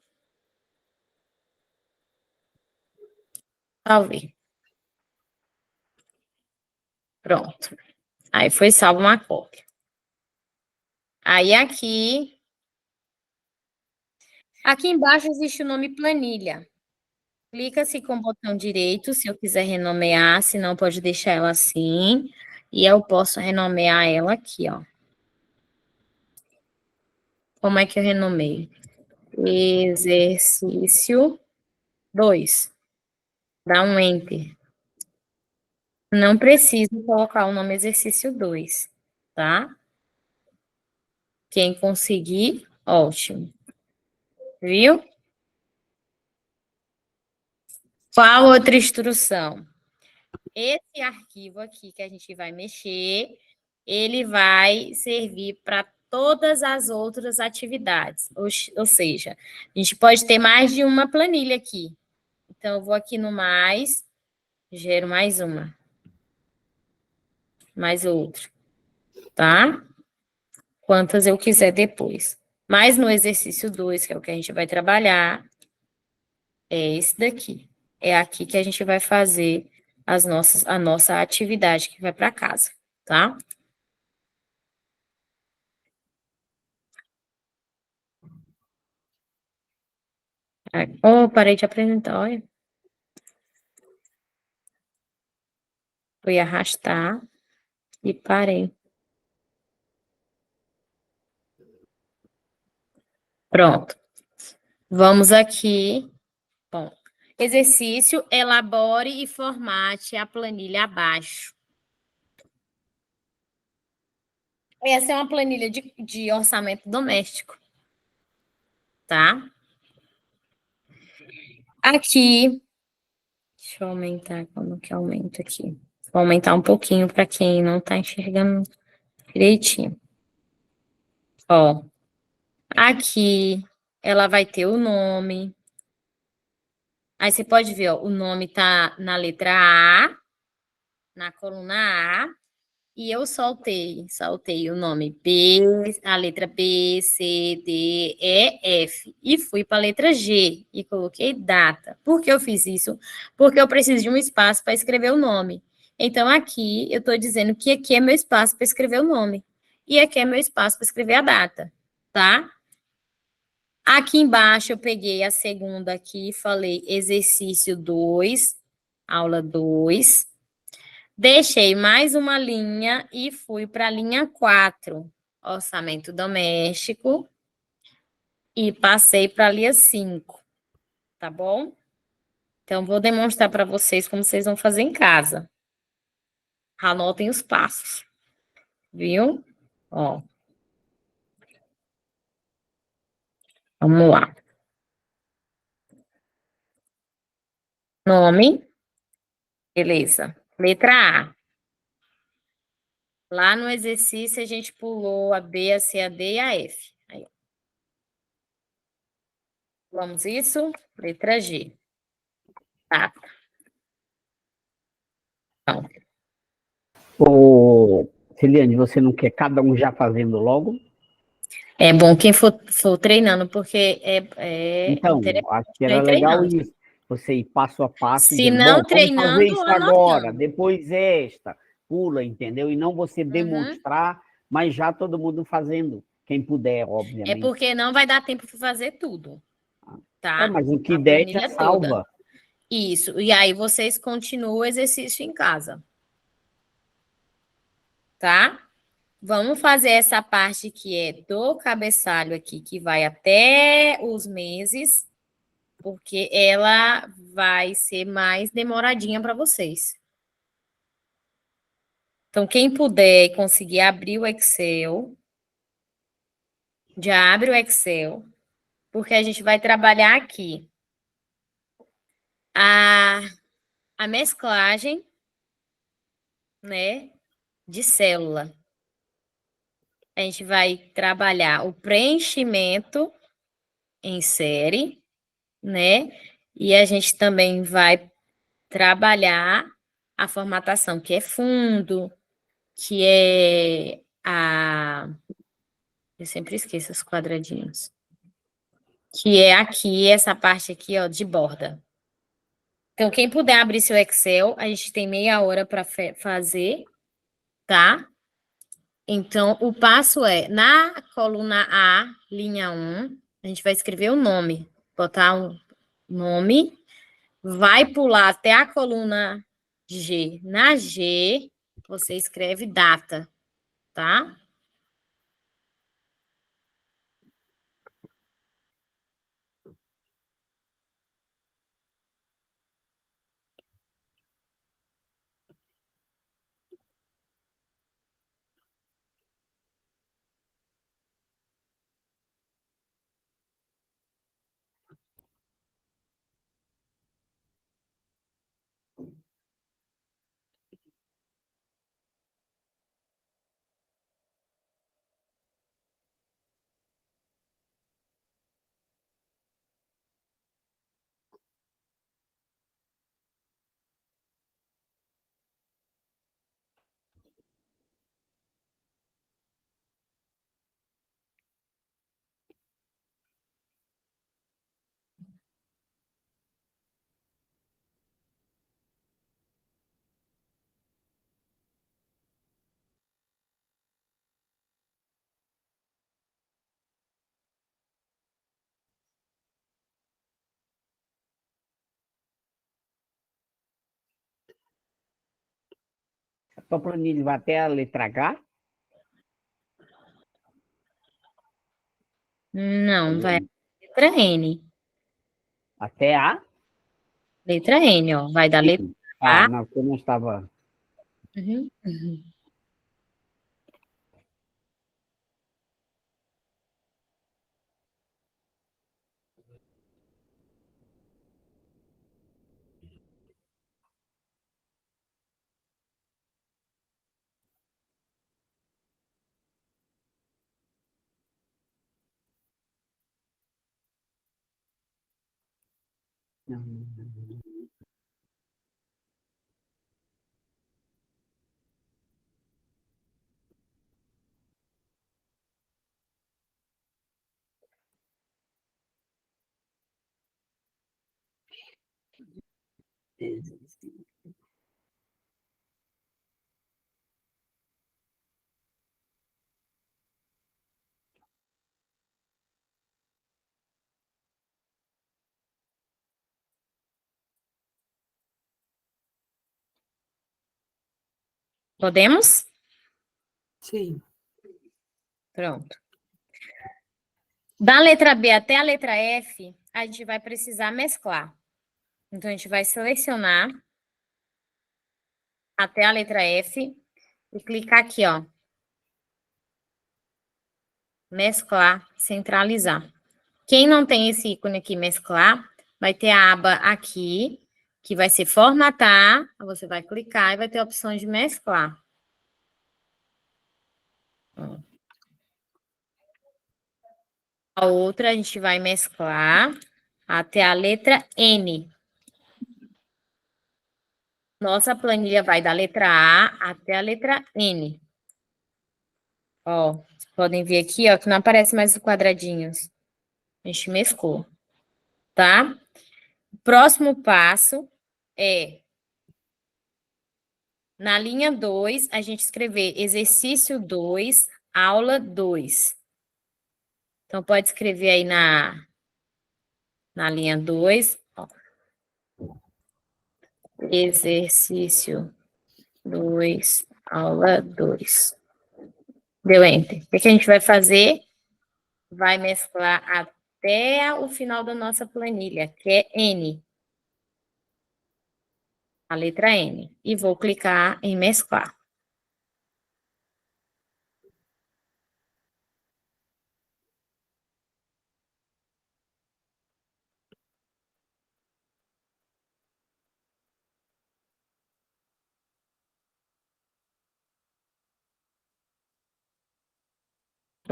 Speaker 2: salvei. Pronto. Aí foi salvo uma cópia. Aí aqui embaixo existe o nome planilha. Clica-se com o botão direito, se eu quiser renomear, se não pode deixar ela assim. E eu posso renomear ela aqui, ó. Como é que eu renomeio? Exercício 2. Dá um Enter. Não preciso colocar o nome exercício 2, tá? Quem conseguir, ótimo. Viu? Qual outra instrução? Esse arquivo aqui que a gente vai mexer, ele vai servir para todas as outras atividades. Ou seja, a gente pode ter mais de uma planilha aqui. Então, eu vou aqui no mais, gero mais uma. Mais outra. Tá? Quantas eu quiser depois. Mas no exercício 2, que é o que a gente vai trabalhar, é esse daqui. É aqui que a gente vai fazer a nossa atividade que vai para casa, tá? Oh, parei de apresentar, olha. Fui arrastar e parei. Pronto. Vamos aqui. Bom, exercício, elabore e formate a planilha abaixo. Essa é uma planilha de orçamento doméstico, tá? Aqui, deixa eu aumentar, como que aumenta aqui? Vou aumentar um pouquinho para quem não está enxergando direitinho. Ó, aqui ela vai ter o nome. Aí você pode ver, ó, o nome tá na letra A, na coluna A, e eu saltei o nome B, a letra B, C, D, E, F, e fui para a letra G, e coloquei data. Por que eu fiz isso? Porque eu preciso de um espaço para escrever o nome. Então, aqui, eu estou dizendo que aqui é meu espaço para escrever o nome, e aqui é meu espaço para escrever a data, tá? Aqui embaixo, eu peguei a segunda aqui e falei exercício 2, aula 2. Deixei mais uma linha e fui para a linha 4, orçamento doméstico, e passei para a linha 5, tá bom? Então, vou demonstrar para vocês como vocês vão fazer em casa. Anotem os passos, viu? Ó. Vamos lá. Nome. Beleza. Letra A. Lá no exercício, a gente pulou a B, a C, a D e a F. Aí. Vamos isso? Letra G. Tá. Então.
Speaker 4: Ô, Celiane, você não quer cada um já fazendo logo?
Speaker 2: É bom quem for treinando, porque
Speaker 4: Então, acho que era legal isso. Você ir passo a passo,
Speaker 2: se
Speaker 4: dizendo,
Speaker 2: não
Speaker 4: bom, vamos fazer isso agora,
Speaker 2: anotando.
Speaker 4: depois esta, pula, entendeu? E não você demonstrar, mas já todo mundo fazendo, quem puder, obviamente.
Speaker 2: É porque não vai dar tempo para fazer tudo, tá?
Speaker 4: Mas o que der já salva.
Speaker 2: Toda. Isso, e aí vocês continuam o exercício em casa. Tá? Vamos fazer essa parte que é do cabeçalho aqui, que vai até os meses, porque ela vai ser mais demoradinha para vocês. Então, quem puder e conseguir abrir o Excel, já abre o Excel, porque a gente vai trabalhar aqui. a mesclagem, né, de célula. A gente vai trabalhar o preenchimento em série, né? E a gente também vai trabalhar a formatação, que é fundo, que é a... Eu sempre esqueço os quadradinhos. Que é aqui, essa parte aqui, ó, de borda. Então, quem puder abrir seu Excel, a gente tem meia hora para fazer, tá? Então, o passo é, na coluna A, linha 1, a gente vai escrever o nome, botar um nome, vai pular até a coluna G. Na G, você escreve data, tá?
Speaker 4: A tua planilha vai até a letra H?
Speaker 2: Não, vai letra N.
Speaker 4: Até A?
Speaker 2: Letra N, ó. Vai da letra
Speaker 4: Ah,
Speaker 2: A.
Speaker 4: não, porque eu não estava...
Speaker 2: Uhum, uhum. Podemos?
Speaker 1: Sim.
Speaker 2: Pronto. Da letra B até a letra F, a gente vai precisar mesclar. Então, a gente vai selecionar até a letra F e clicar aqui, ó. Mesclar, centralizar. Quem não tem esse ícone aqui, mesclar, vai ter a aba aqui, que vai ser formatar. Você vai clicar e vai ter a opção de mesclar. A outra a gente vai mesclar até a letra N. Nossa planilha vai da letra A até a letra N. Ó, vocês podem ver aqui, ó, que não aparece mais os quadradinhos. A gente mesclou, tá? O próximo passo é, na linha 2, a gente escrever exercício 2, aula 2. Então, pode escrever aí na linha 2, ó. Exercício 2, aula 2. Deu Enter. O que a gente vai fazer? Vai mesclar até o final da nossa planilha, que é N. A letra N. E vou clicar em mesclar.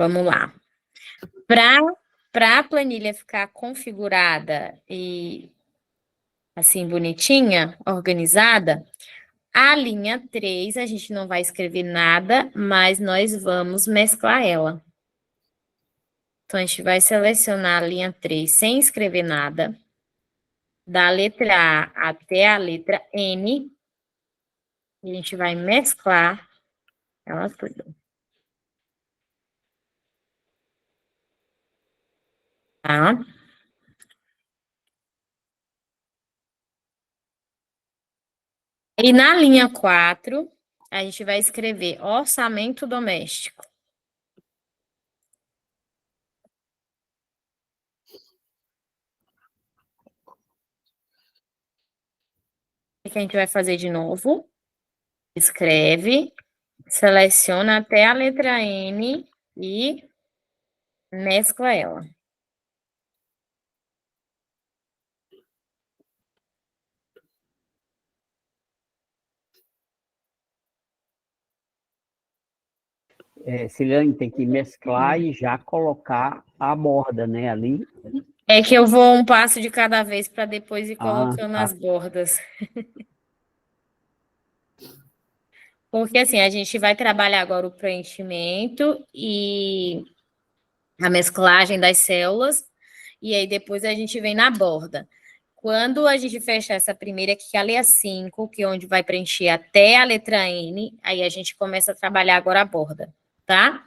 Speaker 2: Vamos lá. Para a planilha ficar configurada e assim bonitinha, organizada, a linha 3 a gente não vai escrever nada, mas nós vamos mesclar ela. Então, a gente vai selecionar a linha 3 sem escrever nada, da letra A até a letra N, e a gente vai mesclar ela toda. Tá? E na linha 4, a gente vai escrever orçamento doméstico. O que a gente vai fazer de novo? Escreve, seleciona até a letra N e mescla ela.
Speaker 4: Ciliane, tem que mesclar e já colocar a borda, né, ali.
Speaker 2: É que eu vou um passo de cada vez para depois ir colocando
Speaker 4: tá.
Speaker 2: as bordas. Porque assim, a gente vai trabalhar agora o preenchimento e a mesclagem das células, e aí depois a gente vem na borda. Quando a gente fechar essa primeira aqui, que é a letra 5, que é onde vai preencher até a letra N, aí a gente começa a trabalhar agora a borda, tá?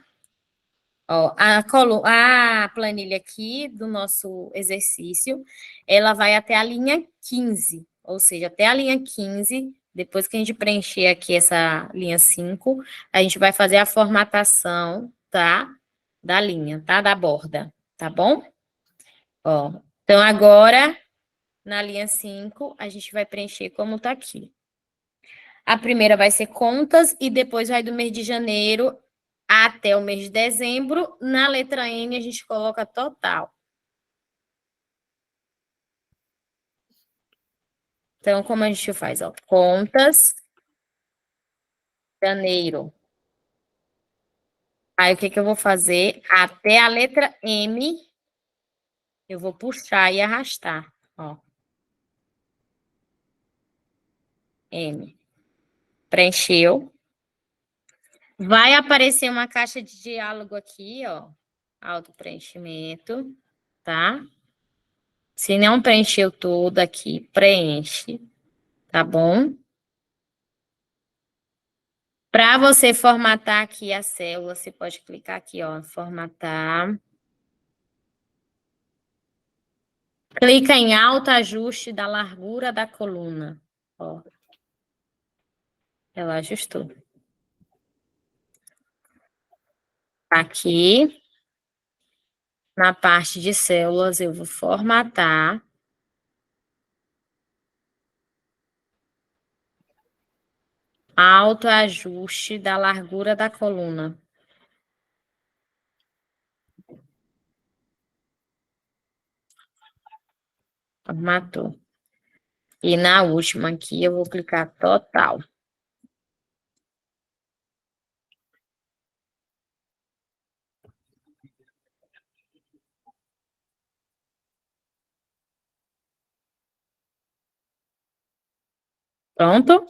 Speaker 2: Ó, a planilha aqui do nosso exercício, ela vai até a linha 15, ou seja, até a linha 15, depois que a gente preencher aqui essa linha 5, a gente vai fazer a formatação, tá? Da linha, tá? Da borda, tá bom? Ó, então agora, na linha 5, a gente vai preencher como tá aqui. A primeira vai ser contas e depois vai do mês de janeiro até o mês de dezembro. Na letra N, a gente coloca total. Então, como a gente faz? Ó, contas, janeiro. Aí, o que que eu vou fazer? Até a letra M, eu vou puxar e arrastar, ó. M. Preencheu. Vai aparecer uma caixa de diálogo aqui, ó. Autopreenchimento, tá? Se não preencheu tudo aqui, preenche, tá bom? Para você formatar aqui a célula, você pode clicar aqui, ó, formatar. Clica em autoajuste da largura da coluna, ó. Ela ajustou. Aqui, na parte de células, eu vou formatar. Autoajuste da largura da coluna. Formatou. E na última aqui, eu vou clicar total. Pronto?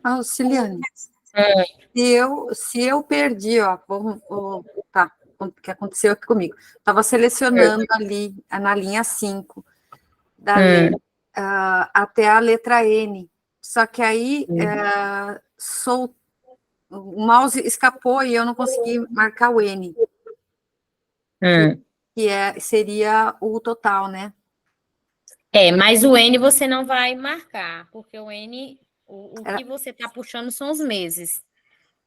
Speaker 8: Auxiliane, se eu perdi, ó, tá, o que aconteceu aqui comigo? Estava selecionando ali, na linha 5, até a letra N, só que aí o mouse escapou e eu não consegui marcar o N, que seria o total, né?
Speaker 2: Mas o N você não vai marcar, porque o N, o que você está puxando são os meses.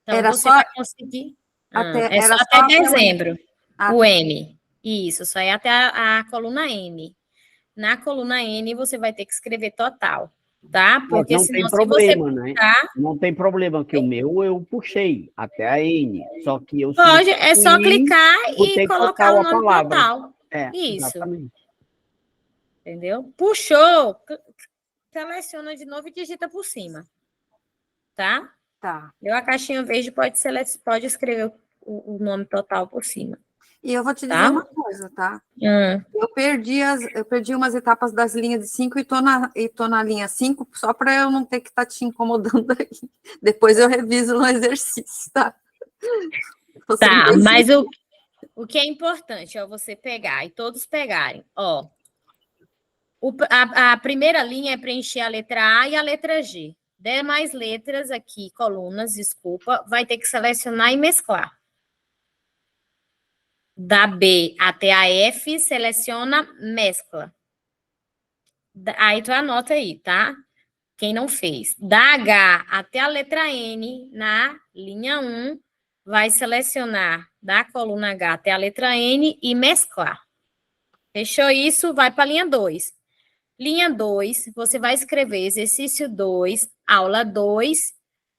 Speaker 2: Então,
Speaker 8: era
Speaker 2: você
Speaker 8: só
Speaker 2: vai conseguir... é só até dezembro, o N. Isso, só é até a coluna N. Na coluna N, você vai ter que escrever total, tá? Porque
Speaker 4: não
Speaker 2: senão,
Speaker 4: tem problema,
Speaker 2: se você
Speaker 4: né?
Speaker 2: puxar...
Speaker 4: Não tem problema, que o meu eu puxei até a N, só que eu...
Speaker 2: Pode, é só clicar e colocar o nome total. Isso.
Speaker 4: Exatamente.
Speaker 2: Entendeu? Puxou, seleciona de novo e digita por cima. Tá?
Speaker 8: Tá.
Speaker 2: Deu a caixinha verde, pode escrever o nome total por cima.
Speaker 8: E eu vou te dizer
Speaker 2: Tá?
Speaker 8: uma coisa, tá?
Speaker 2: Hum.
Speaker 8: Eu perdi umas etapas das linhas de 5 e tô na linha 5 só para eu não ter que estar te incomodando aí. Depois eu reviso no exercício, tá? Tô sendo
Speaker 2: Tá,
Speaker 8: bem
Speaker 2: mas o que é importante é você pegar e todos pegarem. Ó, a primeira linha é preencher a letra A e a letra G. Demais letras aqui, colunas, desculpa, vai ter que selecionar e mesclar. Da B até a F, seleciona, mescla. Aí tu anota aí, tá? Quem não fez. Da H até a letra N, na linha 1, vai selecionar da coluna H até a letra N e mesclar. Fechou isso? Vai para a linha 2. Linha 2, você vai escrever exercício 2, aula 2,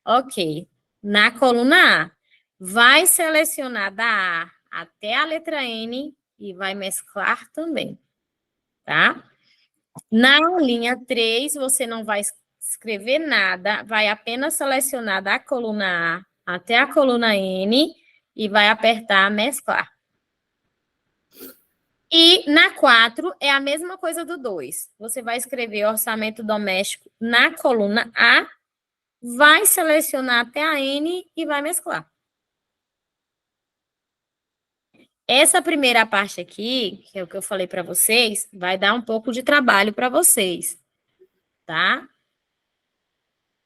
Speaker 2: ok. Na coluna A, vai selecionar da A até a letra N e vai mesclar também, tá? Na linha 3, você não vai escrever nada, vai apenas selecionar da coluna A até a coluna N e vai apertar mesclar. E na 4 é a mesma coisa do 2. Você vai escrever orçamento doméstico na coluna A, vai selecionar até a N e vai mesclar. Essa primeira parte aqui, que é o que eu falei para vocês, vai dar um pouco de trabalho para vocês, tá?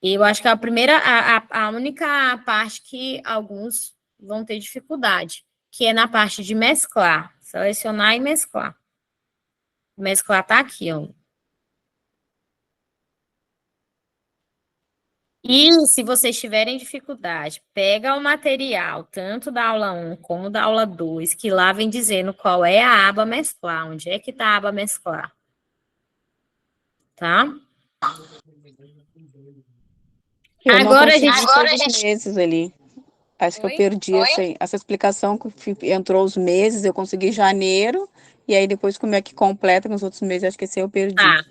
Speaker 2: Eu acho que a única parte que alguns vão ter dificuldade, que é na parte de mesclar, selecionar e mesclar. Mesclar tá aqui, ó. E se vocês tiverem dificuldade, pega o material, tanto da aula 1 como da aula 2, que lá vem dizendo qual é a aba mesclar, onde é que tá a aba mesclar. Tá?
Speaker 9: Eu não
Speaker 2: Agora a
Speaker 9: consegui
Speaker 2: gente...
Speaker 9: todos os meses ali. Acho que eu
Speaker 2: Oi?
Speaker 9: perdi essa explicação que entrou os meses, eu consegui janeiro, e aí depois como é que completa com os outros meses, acho que esse aí eu perdi.
Speaker 2: Tá.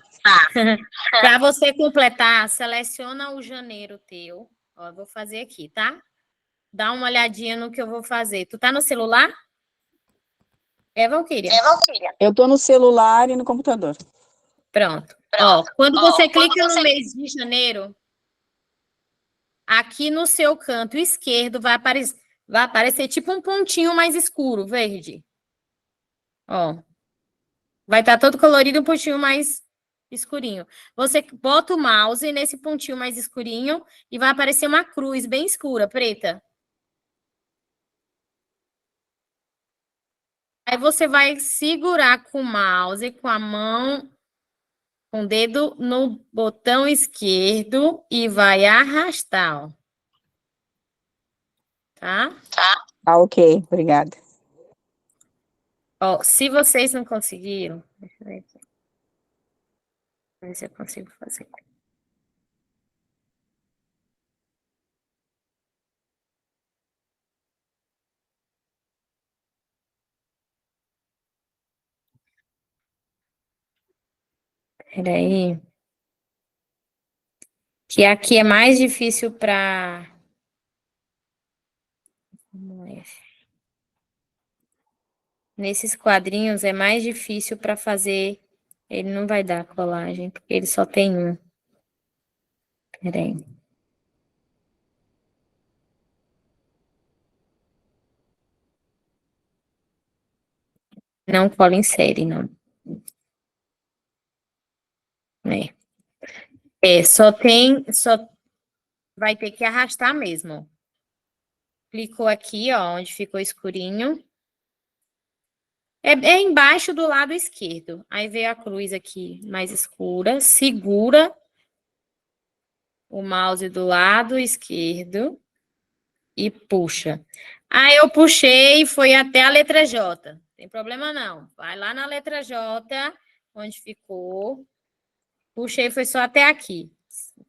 Speaker 2: Para você completar, seleciona o janeiro teu. Ó, eu vou fazer aqui, tá? Dá uma olhadinha no que eu vou fazer. Tu tá no celular? Valquíria?
Speaker 9: Eu tô no celular e no computador.
Speaker 2: Pronto. Ó, quando você clica no mês de janeiro, aqui no seu canto esquerdo vai aparecer tipo um pontinho mais escuro, verde. Ó. Vai estar todo colorido, um pontinho mais escurinho. Você bota o mouse nesse pontinho mais escurinho e vai aparecer uma cruz bem escura, preta. Aí você vai segurar com o mouse, com a mão, com o dedo no botão esquerdo e vai arrastar, ó. Tá?
Speaker 9: Ah, ok, obrigada.
Speaker 2: Ó, se vocês não conseguiram, deixa eu ver aqui. Ver se eu consigo fazer. Peraí. Que aqui é mais difícil para... Nesses quadrinhos é mais difícil para fazer. Ele não vai dar colagem, porque ele só tem um. Peraí. Não cola em série, não. Só vai ter que arrastar mesmo. Clicou aqui, ó, onde ficou escurinho. É embaixo do lado esquerdo. Aí veio a cruz aqui mais escura. Segura o mouse do lado esquerdo e puxa. Aí eu puxei e foi até a letra J. Não tem problema não. Vai lá na letra J, onde ficou. Puxei, foi só até aqui.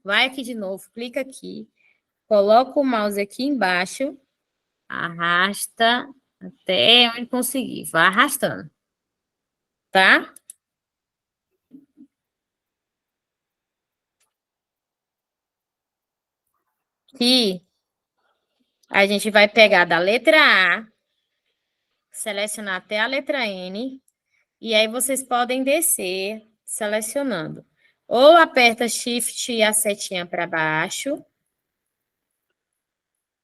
Speaker 2: Vai aqui de novo, clica aqui. Coloca o mouse aqui embaixo. Arrasta até onde conseguir. Vai arrastando. Tá? Aqui A gente vai pegar da letra A, selecionar até a letra N, e aí vocês podem descer selecionando. Ou aperta Shift e a setinha para baixo,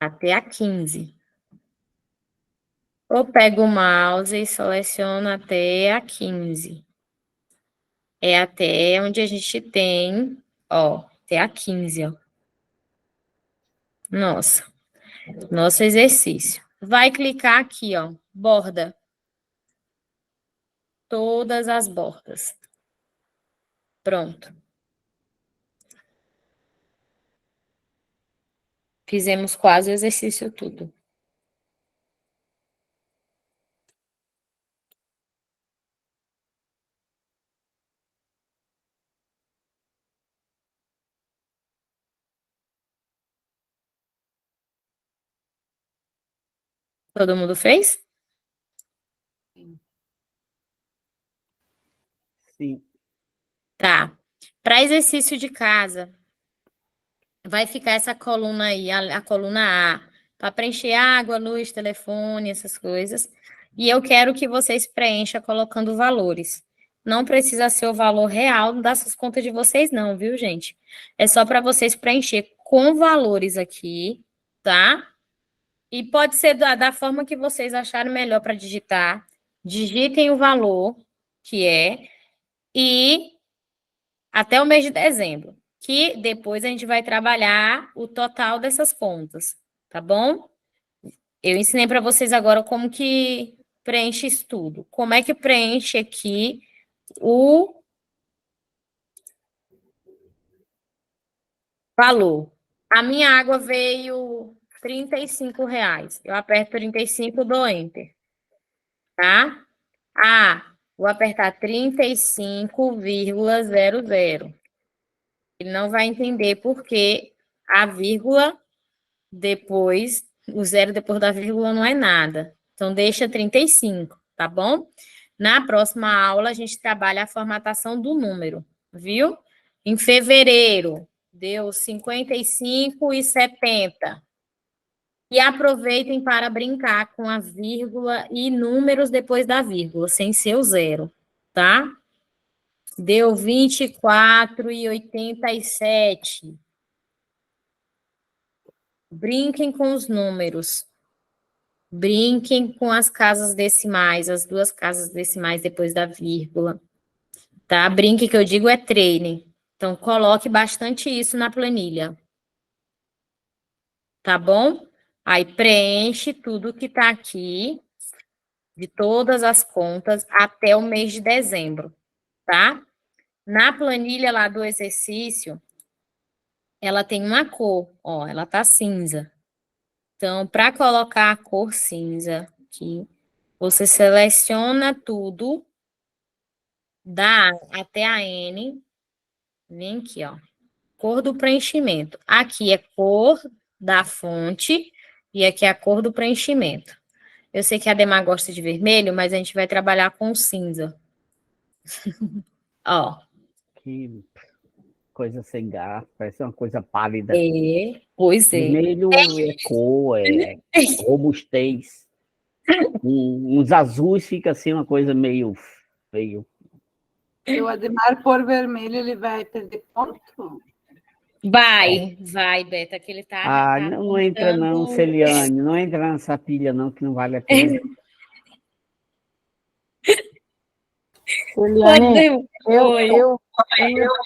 Speaker 2: até a 15. Ou pega o mouse e seleciona até a 15. É até onde a gente tem, ó, até a 15, ó. Nosso exercício. Vai clicar aqui, ó, borda. Todas as bordas. Pronto. Fizemos quase o exercício tudo. Todo mundo fez?
Speaker 4: Sim.
Speaker 2: Tá. Para exercício de casa, vai ficar essa coluna aí, a coluna A, para preencher água, luz, telefone, essas coisas. E eu quero que vocês preencham colocando valores. Não precisa ser o valor real dessas contas de vocês, não, viu, gente? É só para vocês preencher com valores aqui, tá? E pode ser da forma que vocês acharem melhor para digitar. Digitem o valor que é e até o mês de dezembro, que depois a gente vai trabalhar o total dessas contas, tá bom? Eu ensinei para vocês agora como que preenche isso tudo. Como é que preenche aqui o valor. A minha água veio R$ 35. Eu aperto 35, dou Enter. Tá? Vou apertar 35,00. Ele não vai entender porque a vírgula depois, o zero depois da vírgula não é nada. Então, deixa 35, tá bom? Na próxima aula, a gente trabalha a formatação do número, viu? Em fevereiro, deu 55,70. E aproveitem para brincar com a vírgula e números depois da vírgula, sem ser o zero, tá? Deu 24,87. Brinquem com os números. Brinquem com as casas decimais, as duas casas decimais depois da vírgula. Tá? Brinque, que eu digo, é treine. Então, coloque bastante isso na planilha. Tá bom? Aí, preenche tudo que tá aqui, de todas as contas, até o mês de dezembro, tá? Na planilha lá do exercício, ela tem uma cor, ó, ela tá cinza. Então, para colocar a cor cinza aqui, você seleciona tudo, da A até a N, vem aqui, ó, cor do preenchimento. Aqui é cor da fonte e aqui é a cor do preenchimento. Eu sei que a Demar gosta de vermelho, mas a gente vai trabalhar com cinza. Ó.
Speaker 4: Que coisa sem graça, parece uma coisa pálida.
Speaker 2: Pois é.
Speaker 4: Vermelho é cor, é robustez. Uns azuis fica assim uma coisa meio feio.
Speaker 1: Se o Ademar pôr vermelho, ele vai perder ponto?
Speaker 2: Vai, Beta, que ele tá...
Speaker 4: Não entra não, Celiane, não entra nessa pilha não, que não vale a pena.
Speaker 3: Celiane, eu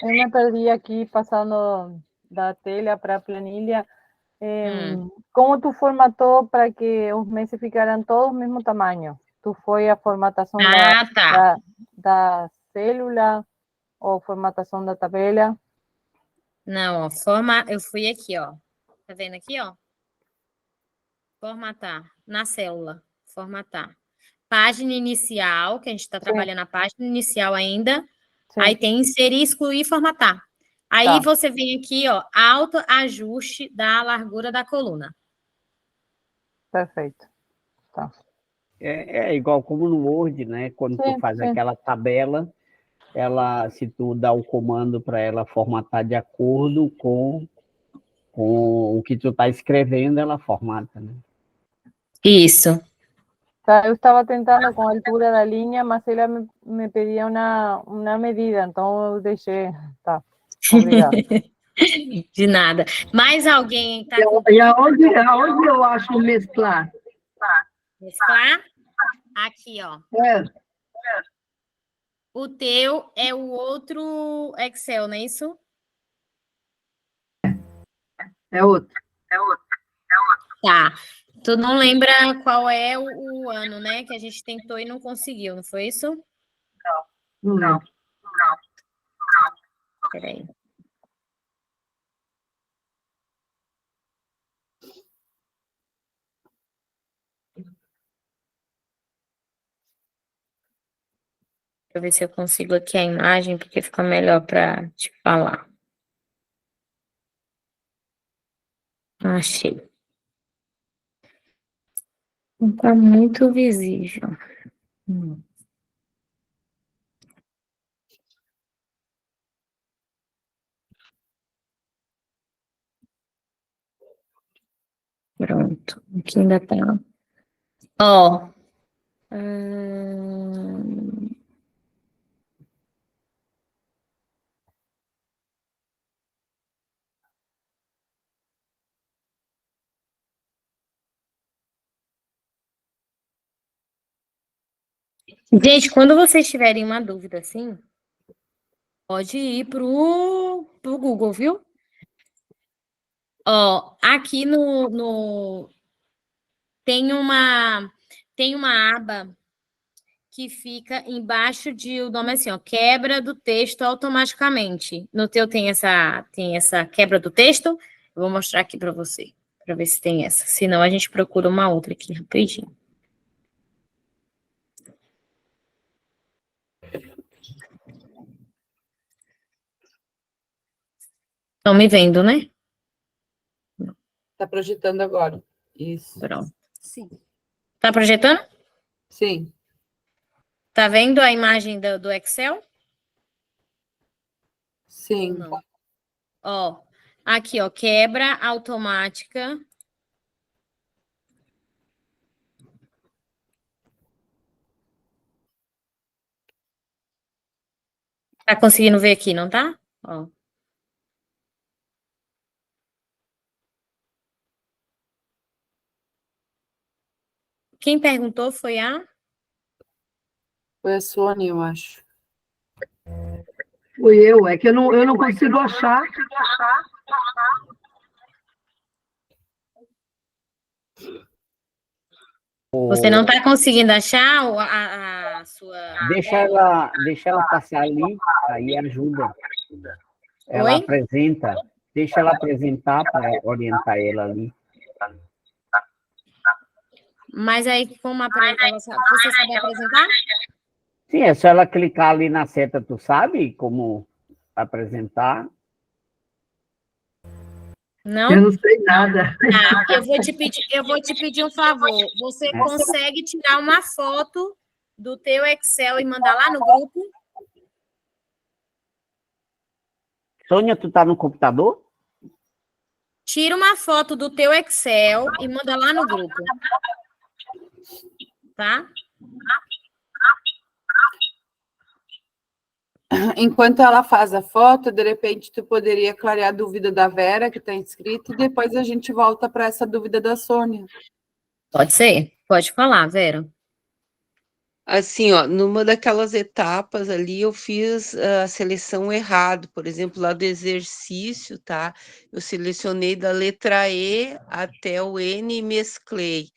Speaker 3: me perdi aqui passando da telha para a planilha. Como tu formatou para que os meses ficaram todos do mesmo tamanho? Tu foi a formatação da célula ou formatação da tabela?
Speaker 2: Não, ó, eu fui aqui, ó. Tá vendo aqui, ó? Formatar, na célula, formatar. Página inicial, que a gente está trabalhando a página inicial ainda. Sim. Aí tem inserir, excluir e formatar. Aí você vem aqui, ó, autoajuste da largura da coluna.
Speaker 3: Perfeito. Tá.
Speaker 4: É igual como no Word, né? Quando tu faz aquela tabela, se tu dá o comando para ela formatar de acordo com com o que tu está escrevendo, ela formata, né?
Speaker 2: Isso.
Speaker 3: Tá, eu estava tentando com a altura da linha, mas ela me pedia uma medida, então eu deixei. Tá, obrigada.
Speaker 2: De nada. Mais alguém está com
Speaker 7: E aonde eu acho o mesclar?
Speaker 2: mesclar? Aqui, ó.
Speaker 7: É,
Speaker 2: O teu é o outro Excel, não é isso?
Speaker 7: é outro.
Speaker 2: Tá. Tu não lembra qual é o ano, né? Que a gente tentou e não conseguiu, não foi isso?
Speaker 7: Não lembro.
Speaker 2: Peraí. Deixa eu ver se eu consigo aqui a imagem, porque fica melhor para te falar. Achei. Não tá muito visível. Pronto. Aqui ainda tá. Ó. Gente, quando vocês tiverem uma dúvida assim, pode ir pro Google, viu? Ó, aqui tem uma aba que fica embaixo de o nome assim, ó, quebra do texto automaticamente. No teu tem essa quebra do texto? Eu vou mostrar aqui para você, para ver se tem essa. Senão a gente procura uma outra aqui rapidinho. Estão me vendo, né?
Speaker 1: Está projetando agora. Isso.
Speaker 2: Pronto.
Speaker 8: Sim.
Speaker 2: Tá projetando?
Speaker 1: Sim.
Speaker 2: Tá vendo a imagem do Excel?
Speaker 1: Sim.
Speaker 2: Ou não? Ó, aqui, ó, quebra automática. Tá conseguindo ver aqui, não tá? Ó. Quem perguntou foi a...
Speaker 1: Foi a Sônia, eu acho.
Speaker 7: Fui eu, é que eu não consigo achar.
Speaker 2: Você não tá conseguindo achar a sua...
Speaker 4: Deixa ela passar ali, aí ajuda. Ela
Speaker 2: Oi?
Speaker 4: apresenta, deixa ela apresentar para orientar ela ali.
Speaker 2: Mas aí, como você sabe apresentar?
Speaker 4: Sim, é só ela clicar ali na seta, tu sabe como apresentar?
Speaker 2: Não?
Speaker 7: Eu não sei nada.
Speaker 2: Tá, eu vou te pedir um favor. Você consegue tirar uma foto do teu Excel e mandar lá no grupo?
Speaker 4: Sônia, tu tá no computador?
Speaker 2: Tira uma foto do teu Excel e manda lá no grupo. Tá?
Speaker 1: Enquanto ela faz a foto, de repente, tu poderia clarear a dúvida da Vera, que está inscrita, e depois a gente volta para essa dúvida da Sônia.
Speaker 2: Pode ser. Pode falar, Vera.
Speaker 10: Assim, ó, numa daquelas etapas ali eu fiz a seleção errado, por exemplo, lá do exercício, tá? Eu selecionei da letra E até o N e mesclei.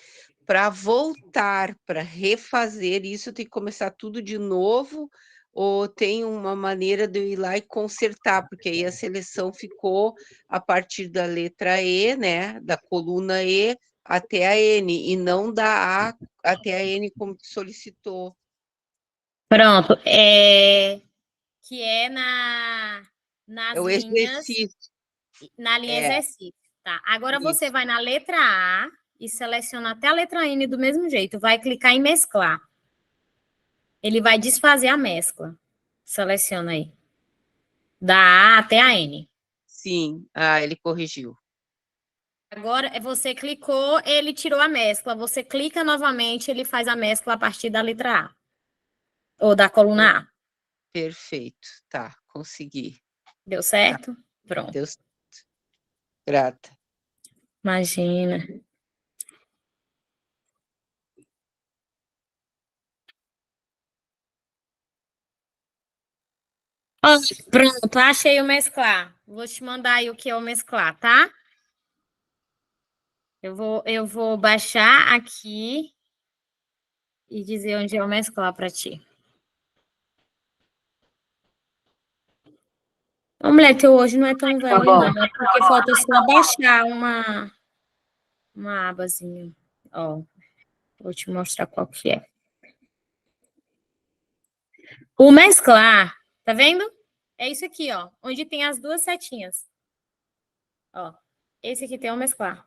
Speaker 10: Para voltar, para refazer isso, eu tenho que começar tudo de novo, ou tem uma maneira de eu ir lá e consertar, porque aí a seleção ficou a partir da letra E, né? Da coluna E até a N, e não da A até a N como tu solicitou.
Speaker 2: Pronto. Que é nas
Speaker 10: É o
Speaker 2: linhas,
Speaker 10: exercício.
Speaker 2: na linha
Speaker 10: É.
Speaker 2: exercício. Tá. Agora
Speaker 10: Isso.
Speaker 2: você vai na letra A e seleciona até a letra N do mesmo jeito. Vai clicar em mesclar. Ele vai desfazer a mescla. Seleciona aí. Da A até a N.
Speaker 10: Sim, ele corrigiu.
Speaker 2: Agora, você clicou, ele tirou a mescla. Você clica novamente, ele faz a mescla a partir da letra A. Ou da coluna A.
Speaker 10: Perfeito. Tá, consegui.
Speaker 2: Deu certo? Pronto.
Speaker 10: Deu certo. Grata.
Speaker 2: Imagina. Ó, pronto, achei o mesclar. Vou te mandar aí o que é o mesclar, tá? Eu vou baixar aqui e dizer onde é o mesclar para ti. Ô, mulher, teu hoje não é tão velho,
Speaker 7: bom.
Speaker 2: não. É porque falta só baixar uma abazinha. Ó, vou te mostrar qual que é. O mesclar, tá vendo? É isso aqui, ó, onde tem as duas setinhas. Ó, esse aqui tem o mesclar.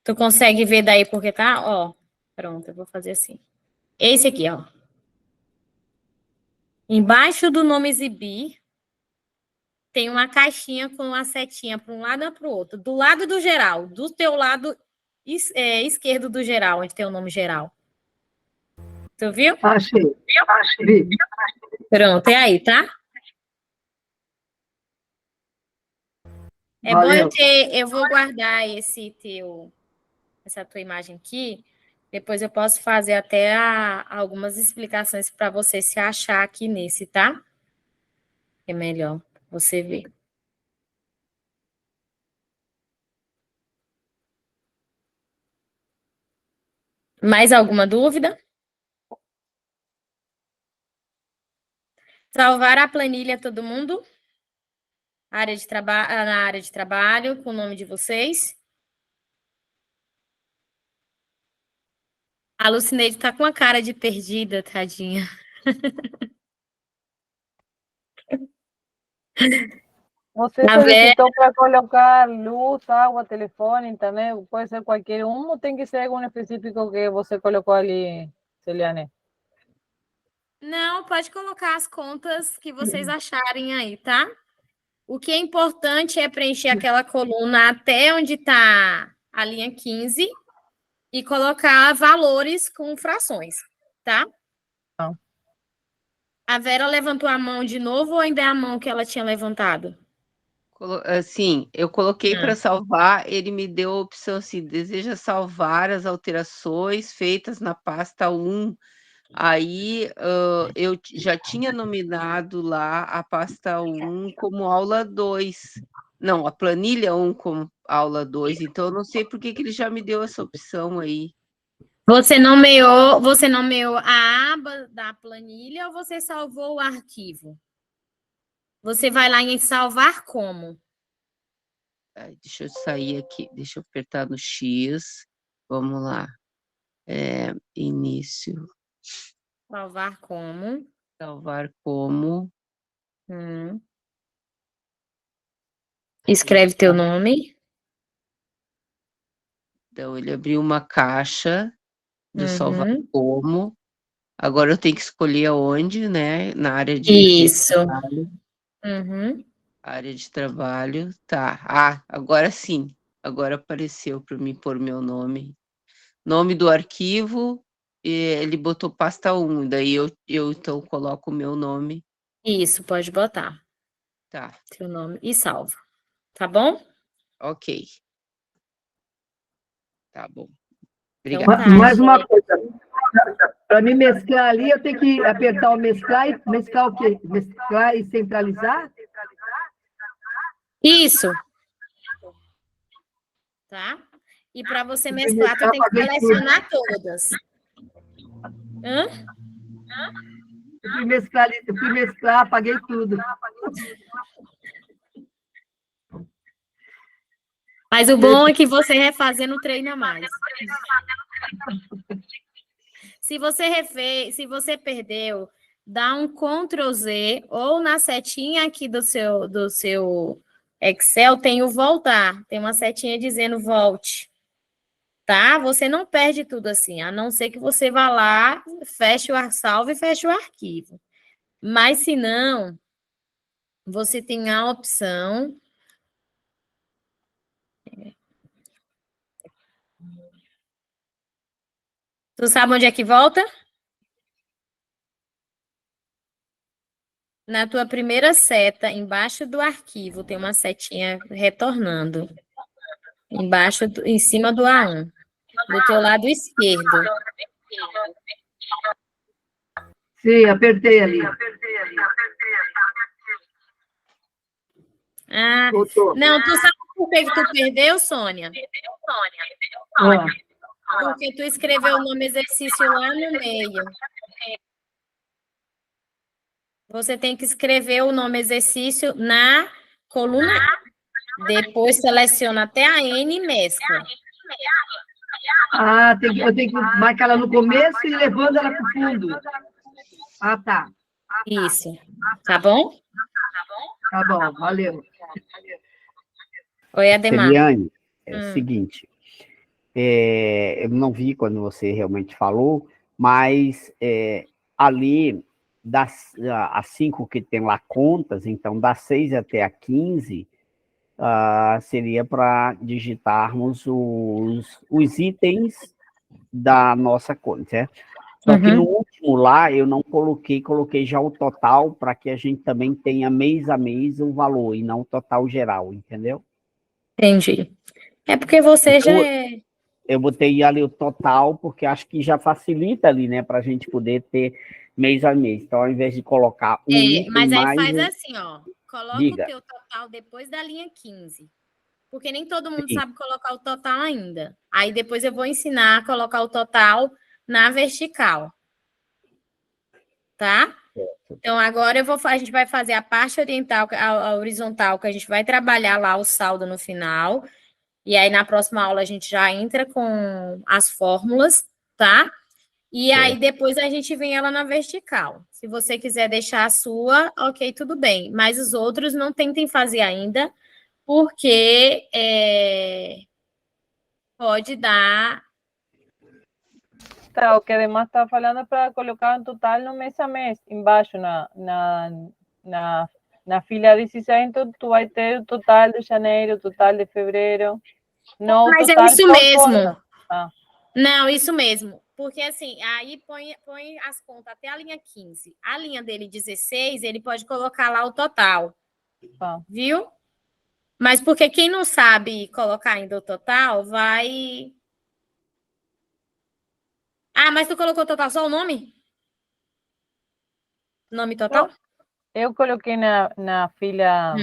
Speaker 2: Tu consegue ver daí porque tá? Ó, pronto, eu vou fazer assim. Esse aqui, ó. Embaixo do nome exibir, tem uma caixinha com uma setinha para um lado e para o outro. Do lado do geral, do teu lado esquerdo do geral, onde tem o nome geral. Tu viu?
Speaker 7: Achei. Vi.
Speaker 2: Pronto, é aí, tá? É bom
Speaker 7: Valeu.
Speaker 2: eu vou guardar essa tua imagem aqui. Depois eu posso fazer até algumas explicações para você se achar aqui nesse, tá? É melhor você ver. Mais alguma dúvida? Salvar a planilha, todo mundo? Na área de trabalho, com o nome de vocês. A Lucineide tá com a cara de perdida, tadinha.
Speaker 3: Você
Speaker 2: Tá vendo?
Speaker 3: solicitou para colocar luz, água, telefone, internet, pode ser qualquer um, ou tem que ser algum específico que você colocou ali, Celiane?
Speaker 2: Não, pode colocar as contas que vocês acharem aí, tá? O que é importante é preencher aquela coluna até onde está a linha 15 e colocar valores com frações, tá?
Speaker 3: Não.
Speaker 2: A Vera levantou a mão de novo ou ainda é a mão que ela tinha levantado?
Speaker 10: Assim, eu coloquei para salvar, ele me deu a opção assim, deseja salvar as alterações feitas na pasta 1. Aí, eu já tinha nominado lá a pasta 1 como aula 2. Não, a planilha 1 como aula 2, então eu não sei por que ele já me deu essa opção aí.
Speaker 2: Você nomeou a aba da planilha ou você salvou o arquivo? Você vai lá em salvar como?
Speaker 10: Deixa eu sair aqui, deixa eu apertar no X. Vamos lá. Início.
Speaker 2: Salvar como?
Speaker 10: Salvar como.
Speaker 2: Escreve teu nome.
Speaker 10: Então, ele abriu uma caixa do salvar como. Agora eu tenho que escolher aonde, né? Na área de
Speaker 2: Isso.
Speaker 10: trabalho. Área de trabalho. Tá. Agora sim. Agora apareceu para mim pôr meu nome. Nome do arquivo. E ele botou pasta 1. Daí eu então coloco o meu nome.
Speaker 2: Isso, pode botar.
Speaker 10: Tá.
Speaker 2: Teu nome e salva. Tá bom?
Speaker 10: Ok. Tá bom.
Speaker 2: Então
Speaker 10: Obrigada.
Speaker 2: tá,
Speaker 7: Mais uma
Speaker 2: gente.
Speaker 7: coisa. Para me mesclar ali, eu tenho que apertar o mesclar e mesclar o quê? Mesclar e centralizar?
Speaker 2: Isso. Tá? E para você mesclar, tu tem que selecionar todas.
Speaker 7: Eu fui mesclar, apaguei tudo.
Speaker 2: Mas o bom é que você refazendo treina mais. Se você perdeu, dá um Ctrl Z ou na setinha aqui do seu Excel tem o voltar, tem uma setinha dizendo volte. Tá? Você não perde tudo assim, a não ser que você vá lá, feche o salve e feche o arquivo. Mas se não, você tem a opção Tu sabe onde é que volta? Na tua primeira seta, embaixo do arquivo, tem uma setinha retornando. Em cima do A1, do teu lado esquerdo.
Speaker 7: Sim, apertei ali.
Speaker 2: Ah,
Speaker 7: Voltou.
Speaker 2: não, tu sabe por que tu perdeu, Sônia?
Speaker 7: Ah,
Speaker 2: Porque tu escreveu o nome exercício lá no meio. Você tem que escrever o nome exercício na coluna A. Depois seleciona até a N e mescla.
Speaker 7: eu tenho que marcar ela no começo e levando ela para o fundo. Ah, tá.
Speaker 2: Isso. Tá bom?
Speaker 7: Tá bom, valeu.
Speaker 2: Oi, Ademar.
Speaker 4: Eliane, é o seguinte, eu não vi quando você realmente falou, mas ali, as 5 que tem lá contas, então das 6 até a 15, seria para digitarmos os itens da nossa conta, certo? Só que no último lá, eu não coloquei já o total para que a gente também tenha mês a mês o valor, e não o total geral, entendeu?
Speaker 2: Entendi. É porque você já é...
Speaker 4: Eu botei ali o total, porque acho que já facilita ali, né, para a gente poder ter mês a mês. Então, ao invés de colocar um item
Speaker 2: Mas aí
Speaker 4: mais...
Speaker 2: faz assim, ó. Coloca
Speaker 4: Diga.
Speaker 2: o teu total depois da linha 15. Porque nem todo mundo
Speaker 4: Sim.
Speaker 2: sabe colocar o total ainda. Aí depois eu vou ensinar a colocar o total na vertical. Tá? Então, agora a gente vai fazer a parte oriental, a horizontal, que a gente vai trabalhar lá o saldo no final. E aí, na próxima aula, a gente já entra com as fórmulas, tá? E aí, depois a gente vem ela na vertical. Se você quiser deixar a sua, ok, tudo bem. Mas os outros não tentem fazer ainda, porque pode dar...
Speaker 3: Tá, o que además está falando para colocar um total no mês a mês, embaixo, na fila 16, então tu vai ter o total de janeiro, o total de fevereiro, não o
Speaker 2: Mas é
Speaker 3: total
Speaker 2: isso
Speaker 3: por
Speaker 2: mesmo.
Speaker 3: conta.
Speaker 2: Não, isso mesmo. Porque assim, aí põe as contas até a linha 15. A linha dele 16, ele pode colocar lá o total. Viu? Mas porque quem não sabe colocar ainda o total, vai... Ah, mas tu colocou o total só o nome? Nome total?
Speaker 3: Eu coloquei na fila,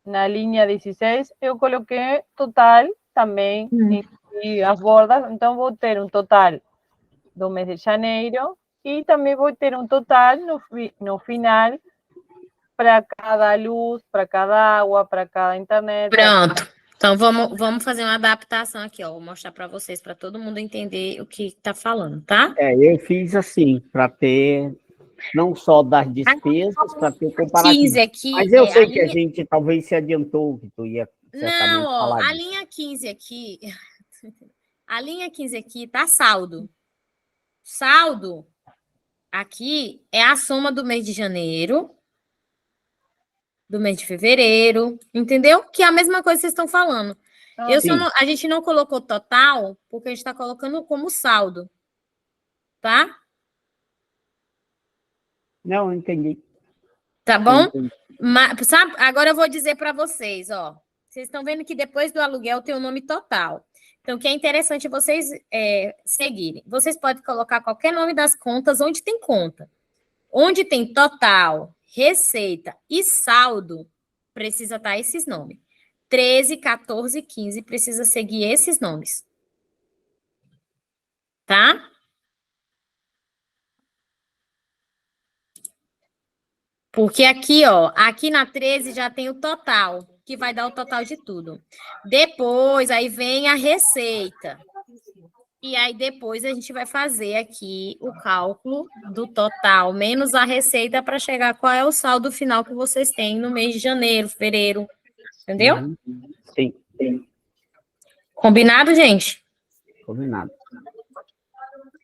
Speaker 3: na linha 16, eu coloquei total também, e as bordas, então vou ter um total do mês de janeiro, e também vou ter um total no final para cada luz, para cada água, para cada internet.
Speaker 2: Pronto. Então, vamos fazer uma adaptação aqui, ó. Vou mostrar para vocês, para todo mundo entender o que está falando, tá?
Speaker 4: Eu fiz assim, para ter, não só das despesas, para ter o comparativo.
Speaker 2: 15 aqui,
Speaker 4: mas eu sei que a gente talvez se adiantou, que tu ia certamente
Speaker 2: Não, ó,
Speaker 4: falar
Speaker 2: a
Speaker 4: disso.
Speaker 2: linha 15 aqui... A linha 15 aqui tá saldo. Saldo aqui é a soma do mês de janeiro, do mês de fevereiro, entendeu? Que é a mesma coisa que vocês estão falando. A gente não colocou total, porque a gente está colocando como saldo. Tá?
Speaker 4: Não, entendi.
Speaker 2: Tá bom? Mas, sabe, agora eu vou dizer para vocês, ó. Vocês estão vendo que depois do aluguel tem o nome total. Então, o que é interessante vocês seguirem. Vocês podem colocar qualquer nome das contas onde tem conta. Onde tem total, receita e saldo, precisa estar esses nomes. 13, 14, 15, precisa seguir esses nomes. Tá? Porque aqui, ó, aqui na 13 já tem o total, que vai dar o total de tudo. Depois, aí vem a receita. E aí, depois, a gente vai fazer aqui o cálculo do total, menos a receita, para chegar qual é o saldo final que vocês têm no mês de janeiro, fevereiro. Entendeu?
Speaker 4: Sim.
Speaker 2: Combinado, gente?
Speaker 4: Combinado.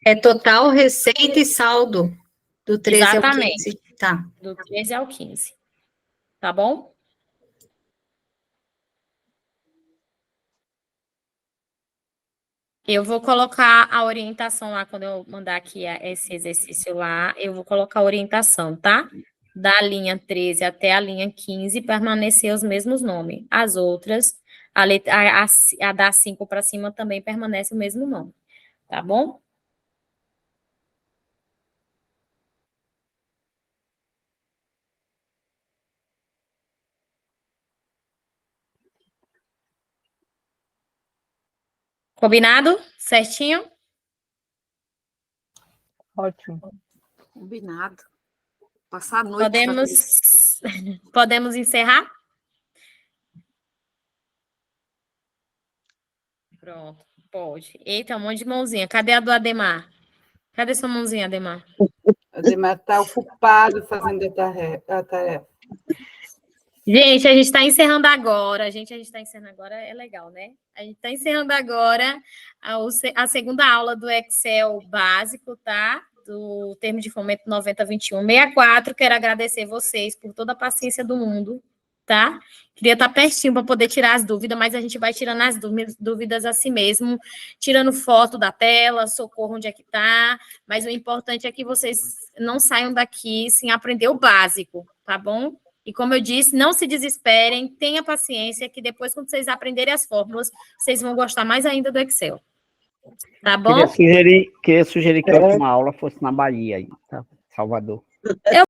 Speaker 6: É total, receita e saldo. Do 13
Speaker 2: Exatamente.
Speaker 6: ao 15. Tá.
Speaker 2: Do 13 ao 15. Tá bom? Eu vou colocar a orientação lá, quando eu mandar aqui esse exercício lá, eu vou colocar a orientação, tá? Da linha 13 até a linha 15, permanecer os mesmos nomes. As outras, a da 5 para cima também permanece o mesmo nome, tá bom? Combinado? Certinho?
Speaker 3: Ótimo.
Speaker 8: Combinado. Passar a noite.
Speaker 2: Podemos encerrar? Pronto, pode. Eita, um monte de mãozinha. Cadê a do Ademar? Cadê sua mãozinha, Ademar?
Speaker 1: Ademar está ocupado fazendo a tarefa.
Speaker 2: Gente, a gente está encerrando agora. A gente está encerrando agora, é legal, né? A gente está encerrando agora a segunda aula do Excel básico, tá? Do termo de fomento 902164. Quero agradecer vocês por toda a paciência do mundo, tá? Queria estar pertinho para poder tirar as dúvidas, mas a gente vai tirando as dúvidas assim mesmo, tirando foto da tela, socorro onde é que está, mas o importante é que vocês não saiam daqui sem aprender o básico, tá bom? E como eu disse, não se desesperem, tenha paciência, que depois, quando vocês aprenderem as fórmulas, vocês vão gostar mais ainda do Excel. Tá bom?
Speaker 4: Queria sugerir que a última aula fosse na Bahia, aí, tá? Salvador.